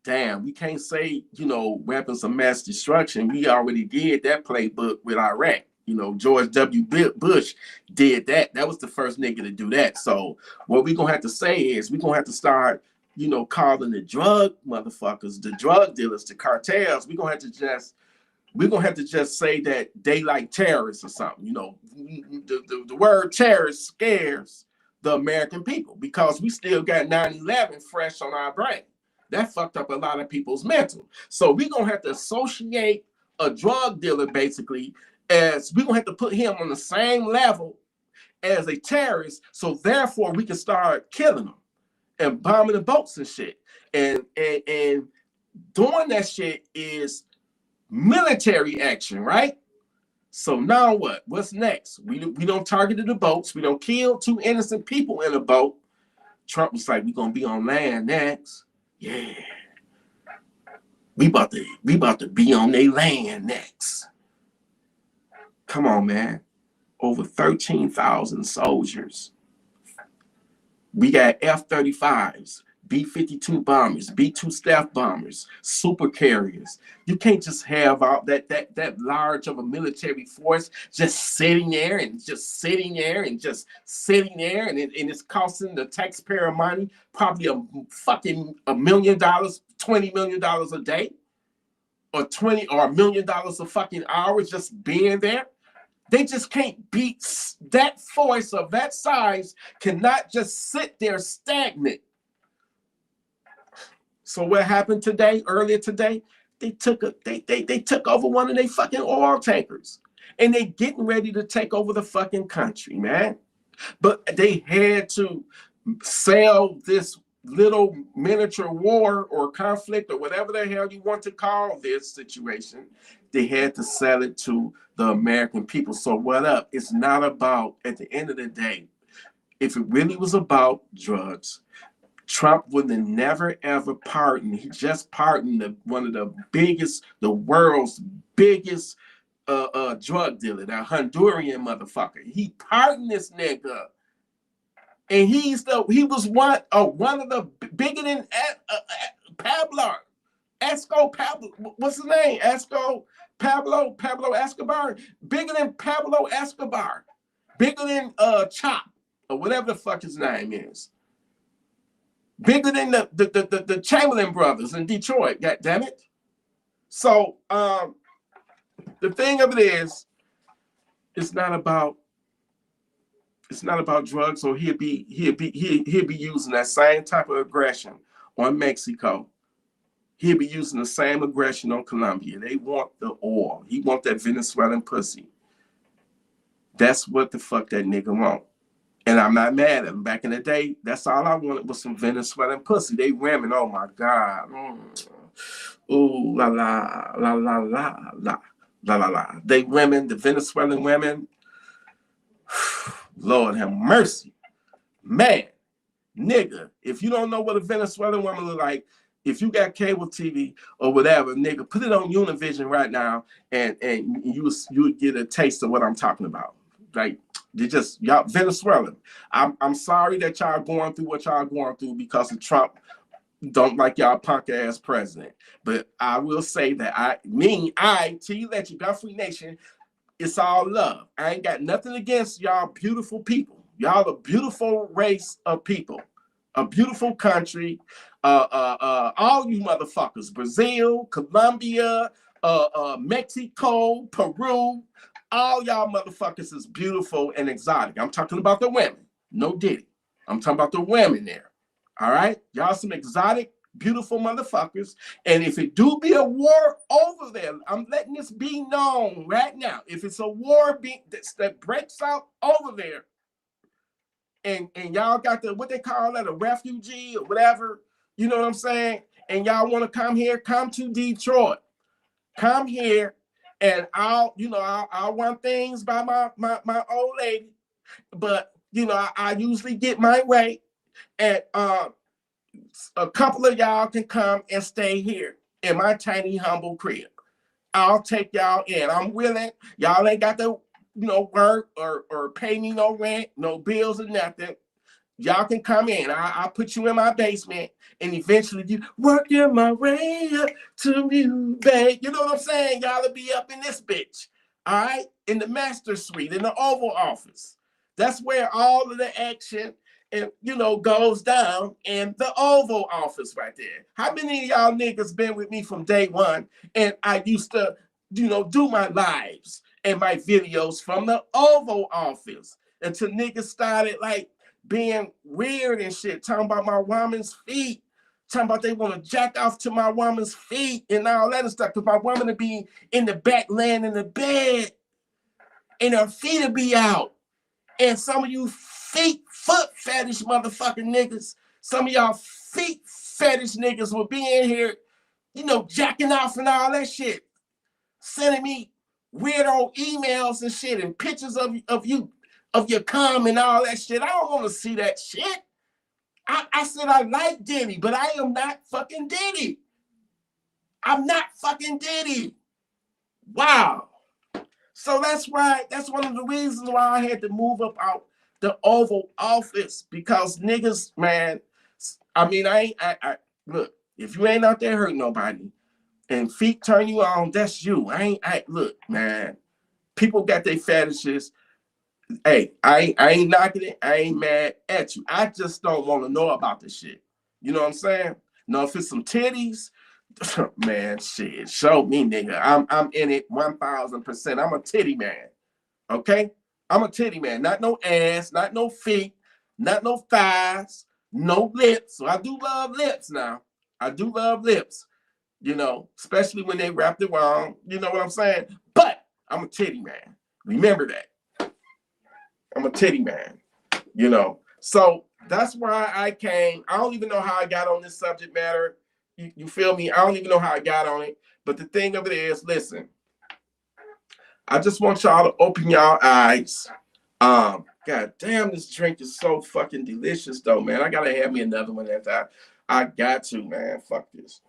Damn, we can't say, you know, weapons of mass destruction. We already did that playbook with Iraq. You know, George W. Bush did that. That was the first nigga to do that. So what we gonna have to say is we gonna have to start, you know, calling the drug motherfuckers, the drug dealers, the cartels. We gonna have to just say that they like terrorists or something. You know, the word terrorist scares the American people because we still got 9/11 fresh on our brain. That fucked up a lot of people's mental. So we're going to have to associate a drug dealer basically as we're going to have to put him on the same level as a terrorist. So therefore we can start killing them and bombing the boats and shit. And doing that shit is military action, right? So now what? What's next? We don't target the boats. We don't kill 2 innocent people in a boat. Trump was like, we're going to be on land next. Yeah, we about to be on their land next. Come on, man. Over 13,000 soldiers. We got F-35s, B-52 bombers, B-2 stealth bombers, super carriers. You can't just have all that large of a military force just sitting there and sitting there and it's costing the taxpayer money probably $1 million, $20 million a day, or $1 million a fucking hour just being there. They just can't beat that force of that size, cannot just sit there stagnant. So what happened earlier today, they took over one of their fucking oil tankers. And they getting ready to take over the fucking country, man. But they had to sell this little miniature war or conflict or whatever the hell you want to call this situation. They had to sell it to the American people. So what up? It's not about, at the end of the day, if it really was about drugs, Trump would have never, ever pardoned. He just pardoned one of the world's biggest drug dealer, that Honduran motherfucker. He pardoned this nigga. And he was one of the bigger than Pablo. What's his name? Pablo Escobar. Bigger than Pablo Escobar. Bigger than Chop, or whatever the fuck his name is. Bigger than the Chamberlain brothers in Detroit, god damn it. So the thing of it is, it's not about drugs, or he'll be using that same type of aggression on Mexico. He'll be using the same aggression on Colombia. They want the oil. He want that Venezuelan pussy. That's what the fuck that nigga want. And I'm not mad at him. Back in the day, that's all I wanted was some Venezuelan pussy. They women, oh my God. Ooh, la la, la la la la, la la la. They women, the Venezuelan women, Lord have mercy. Man, nigga, if you don't know what a Venezuelan woman look like, if you got cable TV or whatever, nigga, put it on Univision right now, and you would get a taste of what I'm talking about. Like, they just, y'all Venezuelan. I'm sorry that y'all going through what y'all going through because of Trump. Don't like y'all punk ass president. But I will say that TElectrik, Gun-Free Nation, it's all love. I ain't got nothing against y'all beautiful people. Y'all a beautiful race of people. A beautiful country. All you motherfuckers. Brazil, Colombia, Mexico, Peru. All y'all motherfuckers is beautiful and exotic. I'm talking about the women. No Diddy. I'm talking about the women there. All right? Y'all some exotic, beautiful motherfuckers. And if it do be a war over there, I'm letting this be known right now. If it's a war that breaks out over there, and y'all got the, what they call that, a refugee or whatever, you know what I'm saying? And y'all want to come here, come to Detroit. Come here, and I'll want things by my old lady. But, you know, I usually get my way. And a couple of y'all can come and stay here in my tiny, humble crib. I'll take y'all in. I'm willing. Y'all ain't got to, work or pay me no rent, no bills or nothing. Y'all can come in. I'll put you in my basement, and eventually you working my way up to you, babe. You know what I'm saying? Y'all will be up in this bitch. All right? In the master suite, in the Oval Office. That's where all of the action goes down in the Oval Office right there. How many of y'all niggas been with me from day one, and I used to, do my lives and my videos from the Oval Office until niggas started like being weird and shit, talking about my woman's feet, talking about they want to jack off to my woman's feet and all that stuff, because my woman to be in the back laying in the bed and her feet will be out. And some of you foot fetish motherfucking niggas, some of y'all feet fetish niggas will be in here, jacking off and all that shit, sending me weirdo emails and shit and pictures of you, of your cum and all that shit. I don't want to see that shit. I said I like Diddy, but I am not fucking Diddy. I'm not fucking Diddy. Wow. So that's one of the reasons why I had to move up out the Oval Office, because niggas, man, I mean, I look, if you ain't out there hurting nobody and feet turn you on, that's you. Look, man, people got their fetishes. Hey, I ain't knocking it. I ain't mad at you. I just don't want to know about this shit. You know what I'm saying? No, if it's some titties, man, shit, show me, nigga. I'm in it 1,000%. I'm a titty man. Okay? I'm a titty man. Not no ass, not no feet, not no thighs, no lips. So I do love lips now. I do love lips, especially when they wrapped it around. You know what I'm saying? But I'm a titty man. Remember that. I'm a titty man, So that's why I came. I don't even know how I got on this subject matter. You feel me? I don't even know how I got on it. But the thing of it is, listen, I just want y'all to open y'all eyes. God damn, this drink is so fucking delicious, though, man. I gotta have me another one at that. I got to, man. Fuck this.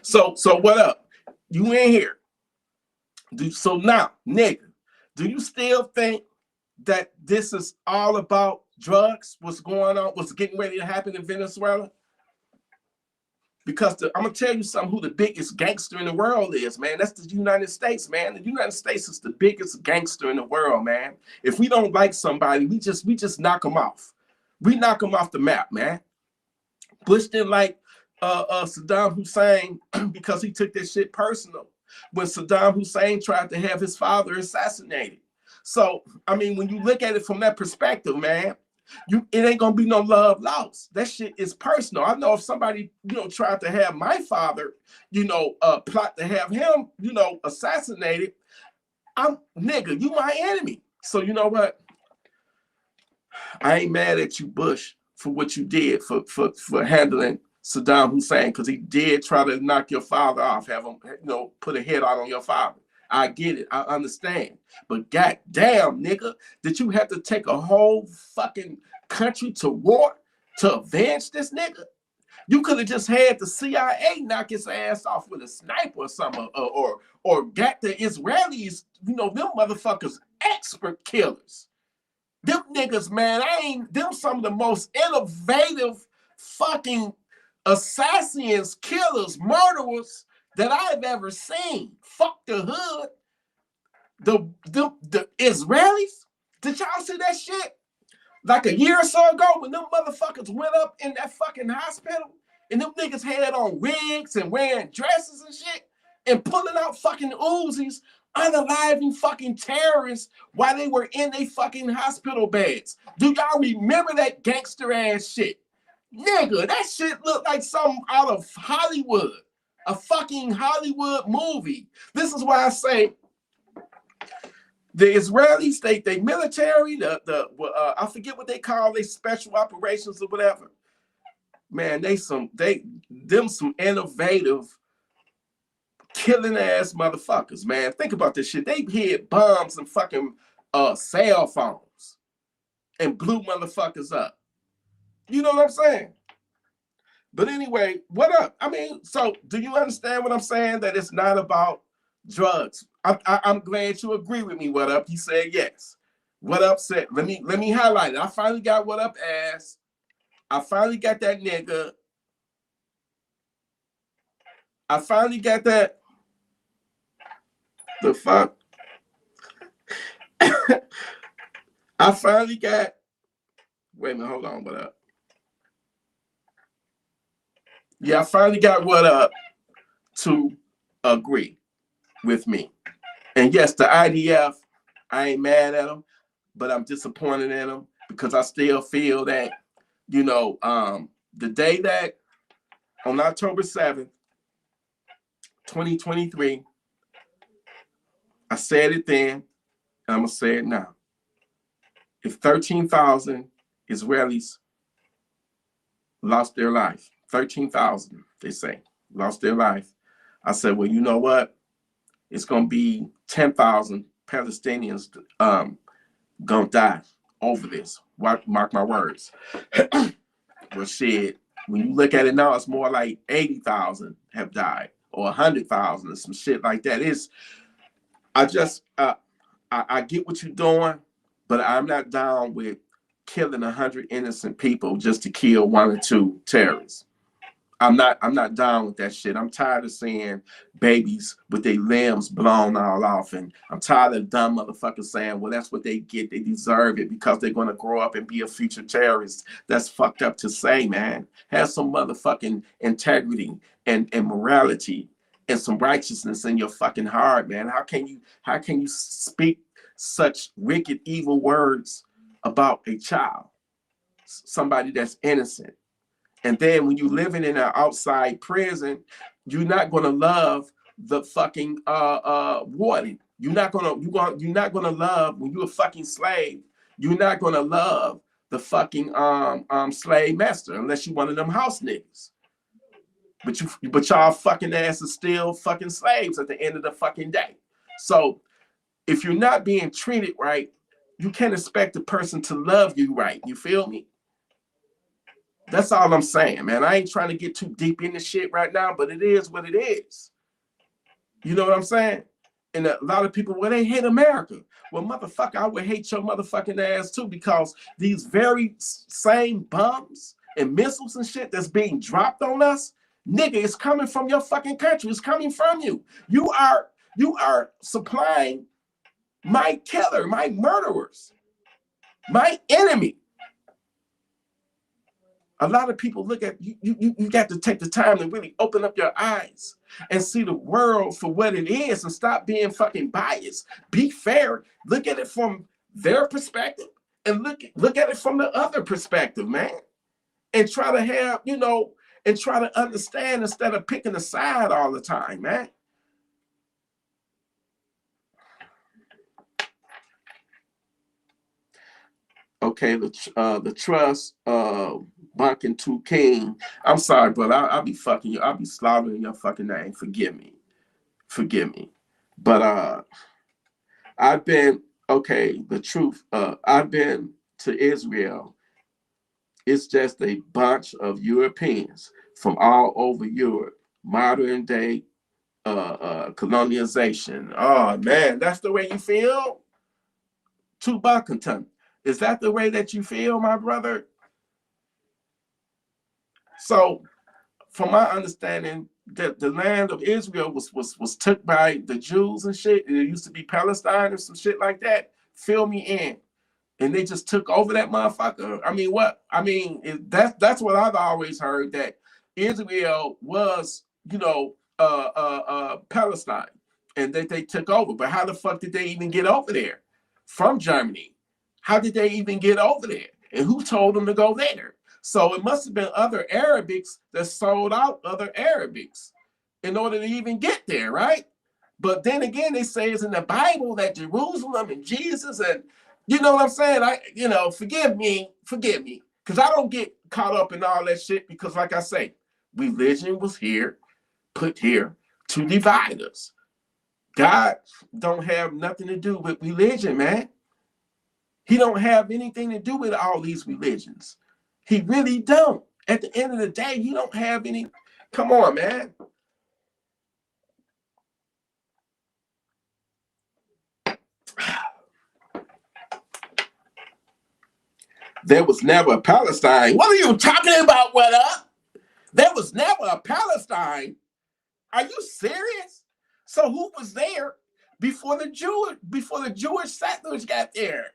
So what up? You in here? So now, nigga, do you still think that this is all about drugs? What's going on? What's getting ready to happen in Venezuela? Because I'm going to tell you something, who the biggest gangster in the world is, man. That's the United States, man. The United States is the biggest gangster in the world, man. If we don't like somebody, we just knock them off. We knock them off the map, man. Bush didn't like Saddam Hussein because he took this shit personal when Saddam Hussein tried to have his father assassinated. So, I mean, when you look at it from that perspective, man, it ain't gonna be no love lost. That shit is personal. I know if somebody, tried to have my father, plot to have him, assassinated, nigga, you my enemy. So you know what? I ain't mad at you, Bush, for what you did for handling Saddam Hussein, because he did try to knock your father off, have him, put a head out on your father. I get it. I understand. But goddamn, nigga, did you have to take a whole fucking country to war to avenge this nigga? You could have just had the CIA knock his ass off with a sniper or something, or got the Israelis, you know, them motherfuckers expert killers. Them niggas, man, them some of the most innovative fucking assassins, killers, murderers that I've ever seen. Fuck the hood. The Israelis, did y'all see that shit? Like a year or so ago when them motherfuckers went up in that fucking hospital and them niggas had on wigs and wearing dresses and shit and pulling out fucking Uzis, unaliving fucking terrorists while they were in their fucking hospital beds. Do y'all remember that gangster ass shit? Nigga, that shit looked like something out of Hollywood, a fucking Hollywood movie. This is why I say the Israelis, they military, I forget what they call their special operations or whatever. Man, some innovative, killing ass motherfuckers, man. Think about this shit. They hit bombs and fucking cell phones and blew motherfuckers up. You know what I'm saying? But anyway, what up? I mean, so do you understand what I'm saying? That it's not about drugs. I'm glad you agree with me. What up? He said yes. What up said, let me highlight it. I finally got what up ass. I finally got that nigga. I finally got that. The fuck? I finally got, wait a minute, hold on, what up? Yeah, I finally got what up to agree with me. And yes, the IDF, I ain't mad at them, but I'm disappointed in them because I still feel that, you know, the day that on October 7th, 2023, I said it then, and I'm going to say it now. If 13,000 Israelis lost their life, 13,000, they say, lost their life, I said, well, you know what? It's going to be 10,000 Palestinians going to die over this. Mark my words. Well, shit, when you look at it now, it's more like 80,000 have died or 100,000 or some shit like that. I get what you're doing, but I'm not down with killing 100 innocent people just to kill 1 or 2 terrorists. I'm not down with that shit. I'm tired of seeing babies with their limbs blown all off, and I'm tired of dumb motherfuckers saying, well, that's what they get. They deserve it because they're going to grow up and be a future terrorist. That's fucked up to say, man. Have some motherfucking integrity and morality and some righteousness in your fucking heart, man. How can you speak such wicked, evil words about a child, somebody that's innocent? And then when you're living in an outside prison, you're not gonna love the fucking warden. You're not gonna love when you're a fucking slave. You're not gonna love the fucking slave master unless you one of them house niggas. But y'all fucking asses still fucking slaves at the end of the fucking day. So if you're not being treated right, you can't expect a person to love you right. You feel me? That's all I'm saying, man. I ain't trying to get too deep in this shit right now, but it is what it is. You know what I'm saying? And a lot of people, well, they hate America. Well, motherfucker, I would hate your motherfucking ass too, because these very same bombs and missiles and shit that's being dropped on us, nigga, it's coming from your fucking country. It's coming from you. You are supplying my killer, my murderers, my enemy. A lot of people look at you. You got to take the time to really open up your eyes and see the world for what it is and stop being fucking biased. Be fair. Look at it from their perspective and look at it from the other perspective, man. And try to have, you know, and try to understand instead of picking a side all the time, man. Okay, the trust bunking to king. I'm sorry, brother. I'll be fucking you. I'll be slaughtering your fucking name. Forgive me. But I've been, okay, the truth, I've been to Israel. It's just a bunch of Europeans from all over Europe, modern day colonization. Oh man, that's the way you feel? Tubaconton. Is that the way that you feel, my brother? So, from my understanding, the land of Israel was took by the Jews and shit. It used to be Palestine or some shit like that. Fill me in. And they just took over that motherfucker. I mean, what? I mean, that's what I've always heard, that Israel was, Palestine, and that they took over. But how the fuck did they even get over there from Germany? How did they even get over there? And who told them to go there? So it must have been other Arabics that sold out other Arabics in order to even get there, right? But then again, they say it's in the Bible that Jerusalem and Jesus, and you know what I'm saying? Forgive me, because I don't get caught up in all that shit, because like I say, religion was put here to divide us. God don't have nothing to do with religion, man. He don't have anything to do with all these religions. He really don't. At the end of the day, he don't have any. Come on, man. There was never a Palestine. What are you talking about, what up? There was never a Palestine. Are you serious? So who was there before the Jewish settlers got there?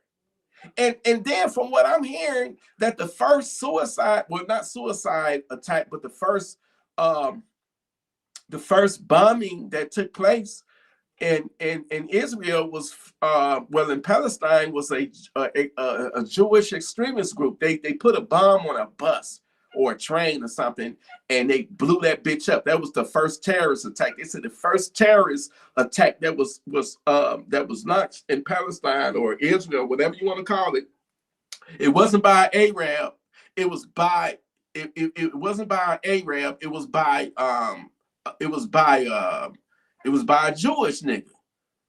And then from what I'm hearing, that the first not suicide attack, but the first bombing that took place in Israel was in Palestine, was a Jewish extremist group. They put a bomb on a bus or a train or something, and they blew that bitch up. That was the first terrorist attack. They said the first terrorist attack that was launched in Palestine or Israel, whatever you want to call it. It wasn't by Arab. It was by it wasn't by Arab. It was by a Jewish nigga.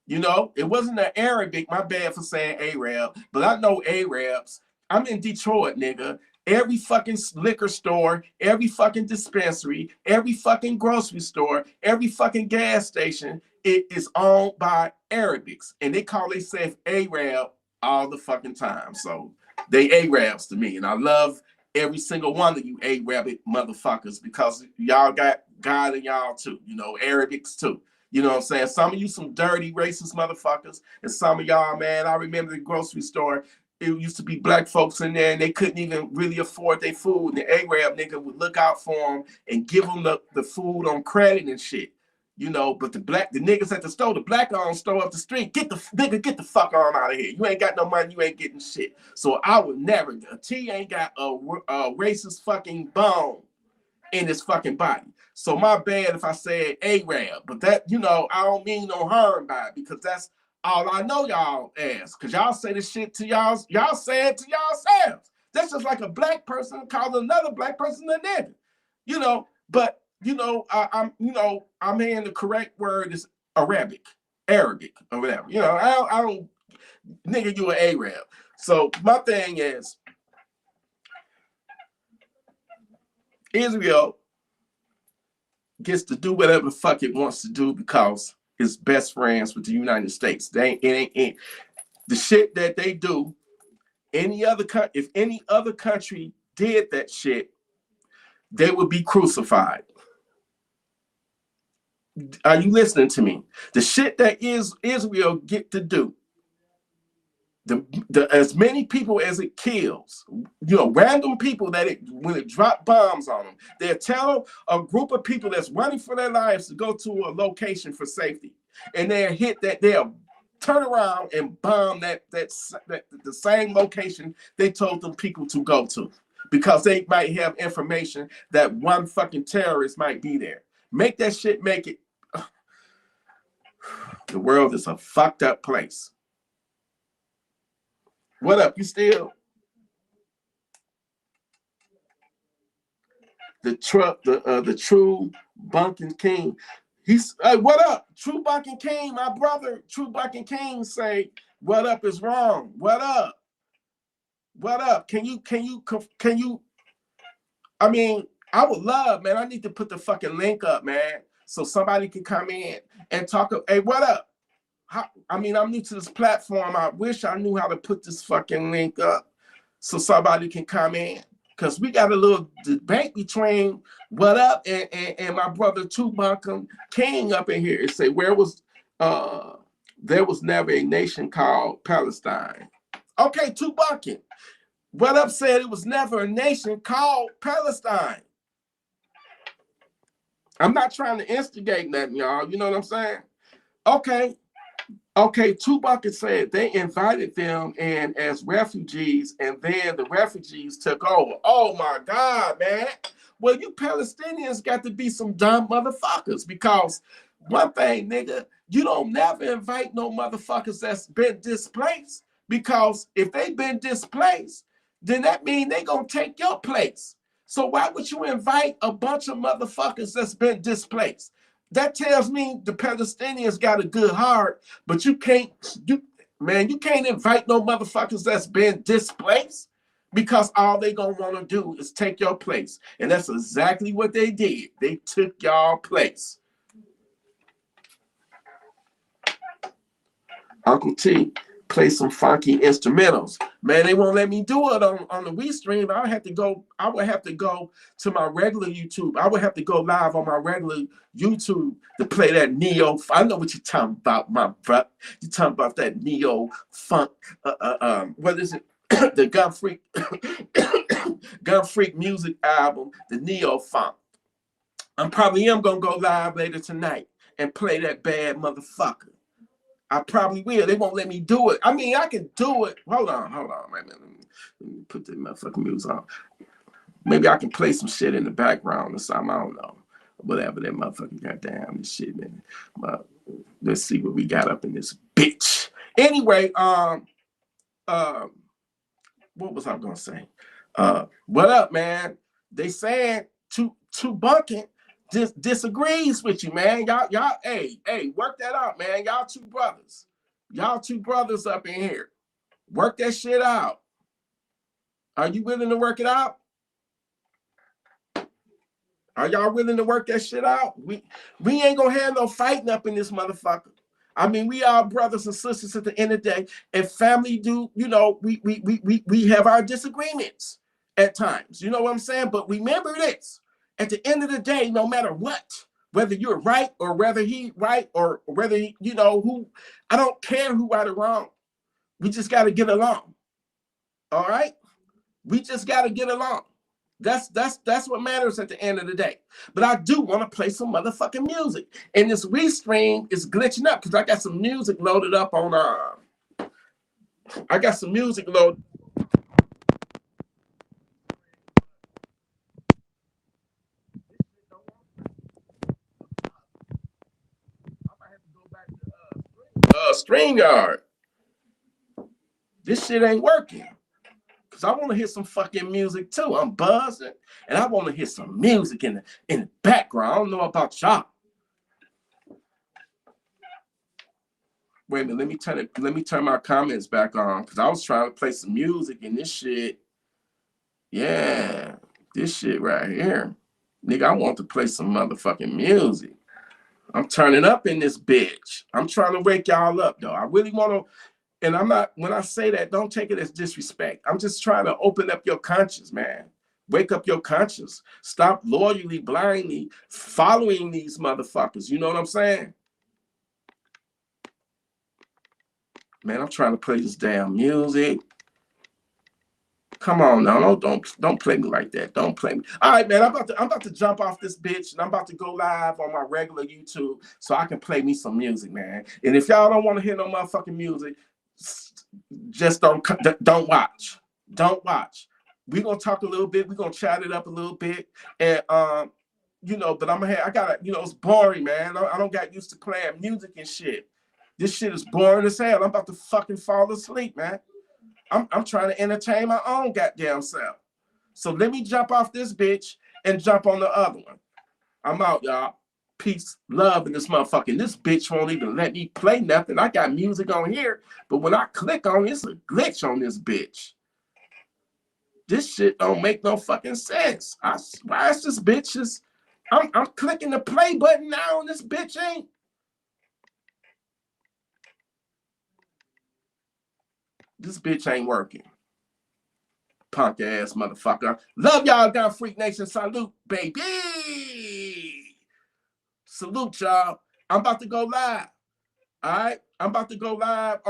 It wasn't an Arabic. My bad for saying Arab, but I know Arabs. I'm in Detroit, nigga. Every fucking liquor store, every fucking dispensary, every fucking grocery store, every fucking gas station, it is owned by Arabics. And they call themselves Arab all the fucking time. So they Arabs to me. And I love every single one of you Arabic motherfuckers, because y'all got God in y'all too. Arabics too. You know what I'm saying? Some of you some dirty racist motherfuckers, and some of y'all, man, I remember the grocery store. It used to be black folks in there, and they couldn't even really afford their food. And the Arab nigga would look out for them and give them the food on credit and shit. But the niggas at the store, the black-owned store up the street, get the fuck on out of here. You ain't got no money, you ain't getting shit. So I would never, T ain't got a racist fucking bone in his fucking body. So my bad if I said Arab, but that, I don't mean no harm by it, because that's all I know y'all as. Because y'all say this shit to y'all say it to yourselves. That's just like a black person calling another black person a nigga. But I'm hearing the correct word is Arabic or whatever. I don't nigga, you an Arab. So my thing is, Israel gets to do whatever the fuck it wants to do because it's best friends with the United States. It ain't the shit that they do. If any other country did that shit, they would be crucified. Are you listening to me? The shit that Israel get to do, the as many people as it kills, random people when it drop bombs on them, they'll tell a group of people that's running for their lives to go to a location for safety, and they'll turn around and bomb the same location they told them people to go to, because they might have information that one fucking terrorist might be there. Make it. The world is a fucked up place. What up? You still? The true bunking king. He's what up? True Buck and King, my brother. True Buck and King say, what up is wrong. What up? What up? Can you? I mean, I would love, man. I need to put the fucking link up, man, so somebody can come in and talk. Hey, what up? I mean, I'm new to this platform. I wish I knew how to put this fucking link up so somebody can come in. Because we got a little debate between what up and my brother Tupac King up in here. It say, there was never a nation called Palestine. Okay, Tupac, what up said it was never a nation called Palestine. I'm not trying to instigate nothing, y'all. You know what I'm saying? Okay, Tupac said they invited them in as refugees, and then the refugees took over. Oh my God, man. Well, you Palestinians got to be some dumb motherfuckers, because one thing, nigga, you don't never invite no motherfuckers that's been displaced, because if they've been displaced, then that means they gonna take your place. So why would you invite a bunch of motherfuckers that's been displaced? That tells me the Palestinians got a good heart, but you can't invite no motherfuckers that's been displaced, because all they gonna want to do is take your place. And that's exactly what they did. They took y'all place. Uncle T, play some funky instrumentals. Man, they won't let me do it on the WeStream. I would have to go to my regular YouTube. I would have to go live on my regular YouTube to play that neo. I know what you're talking about, my bro. You're talking about that neo funk. What is it? The Gun Freak music album, the neo funk. I'm probably gonna go live later tonight and play that bad motherfucker. I probably will. They won't let me do it. I mean, I can do it. Hold on, man. Let me put the motherfucking music on. Maybe I can play some shit in the background or something. I don't know. Whatever that motherfucker got down this shit, man. But let's see what we got up in this bitch. Anyway, what was I gonna say? What up, man? They saying two bucket disagrees with you, man. Y'all, hey, work that out, man. Y'all two brothers up in here. Work that shit out. Are you willing to work it out? Are y'all willing to work that shit out? We ain't gonna have no fighting up in this motherfucker. I mean, we are brothers and sisters at the end of the day. And family do, you know, we have our disagreements at times. You know what I'm saying? But remember this. At the end of the day, no matter what, whether you're right or whether he right or whether he, you know, who, I don't care who right or wrong. We just got to get along. All right? We just got to get along. That's what matters at the end of the day. But I do want to play some motherfucking music. And this restream is glitching up because I got some music loaded up on I got some music loaded. StreamYard. This shit ain't working. Cause I want to hear some fucking music too. I'm buzzing. And I want to hear some music in the background. I don't know about y'all. Wait a minute, let me turn my comments back on. Cause I was trying to play some music and this shit. Yeah, this shit right here. Nigga, I want to play some motherfucking music. I'm turning up in this bitch. I'm trying to wake y'all up, though. I really want to, and I'm not, when I say that, don't take it as disrespect. I'm just trying to open up your conscience, man. Wake up your conscience. Stop loyally, blindly following these motherfuckers. You know what I'm saying? Man, I'm trying to play this damn music. Come on now, don't play me like that. Don't play me. All right, man. I'm about to jump off this bitch and I'm about to go live on my regular YouTube so I can play me some music, man. And if y'all don't want to hear no motherfucking music, just don't watch. Don't watch. We're gonna talk a little bit. We're gonna chat it up a little bit, and you know. But I gotta, you know, it's boring, man. I don't got used to playing music and shit. This shit is boring as hell. I'm about to fucking fall asleep, man. I'm trying to entertain my own goddamn self. So let me jump off this bitch and jump on the other one. I'm out, y'all. Peace. peace, love in this motherfucker. And this bitch won't even let me play nothing. I got music on here, but when I click on it, it's a glitch on this bitch. This shit don't make no fucking sense. Why is this bitch just... I'm clicking the play button now and this bitch ain't... This bitch ain't working. Punk ass motherfucker. Love y'all down Freak Nation. Salute, baby. Salute y'all. I'm about to go live. All right? I'm about to go live on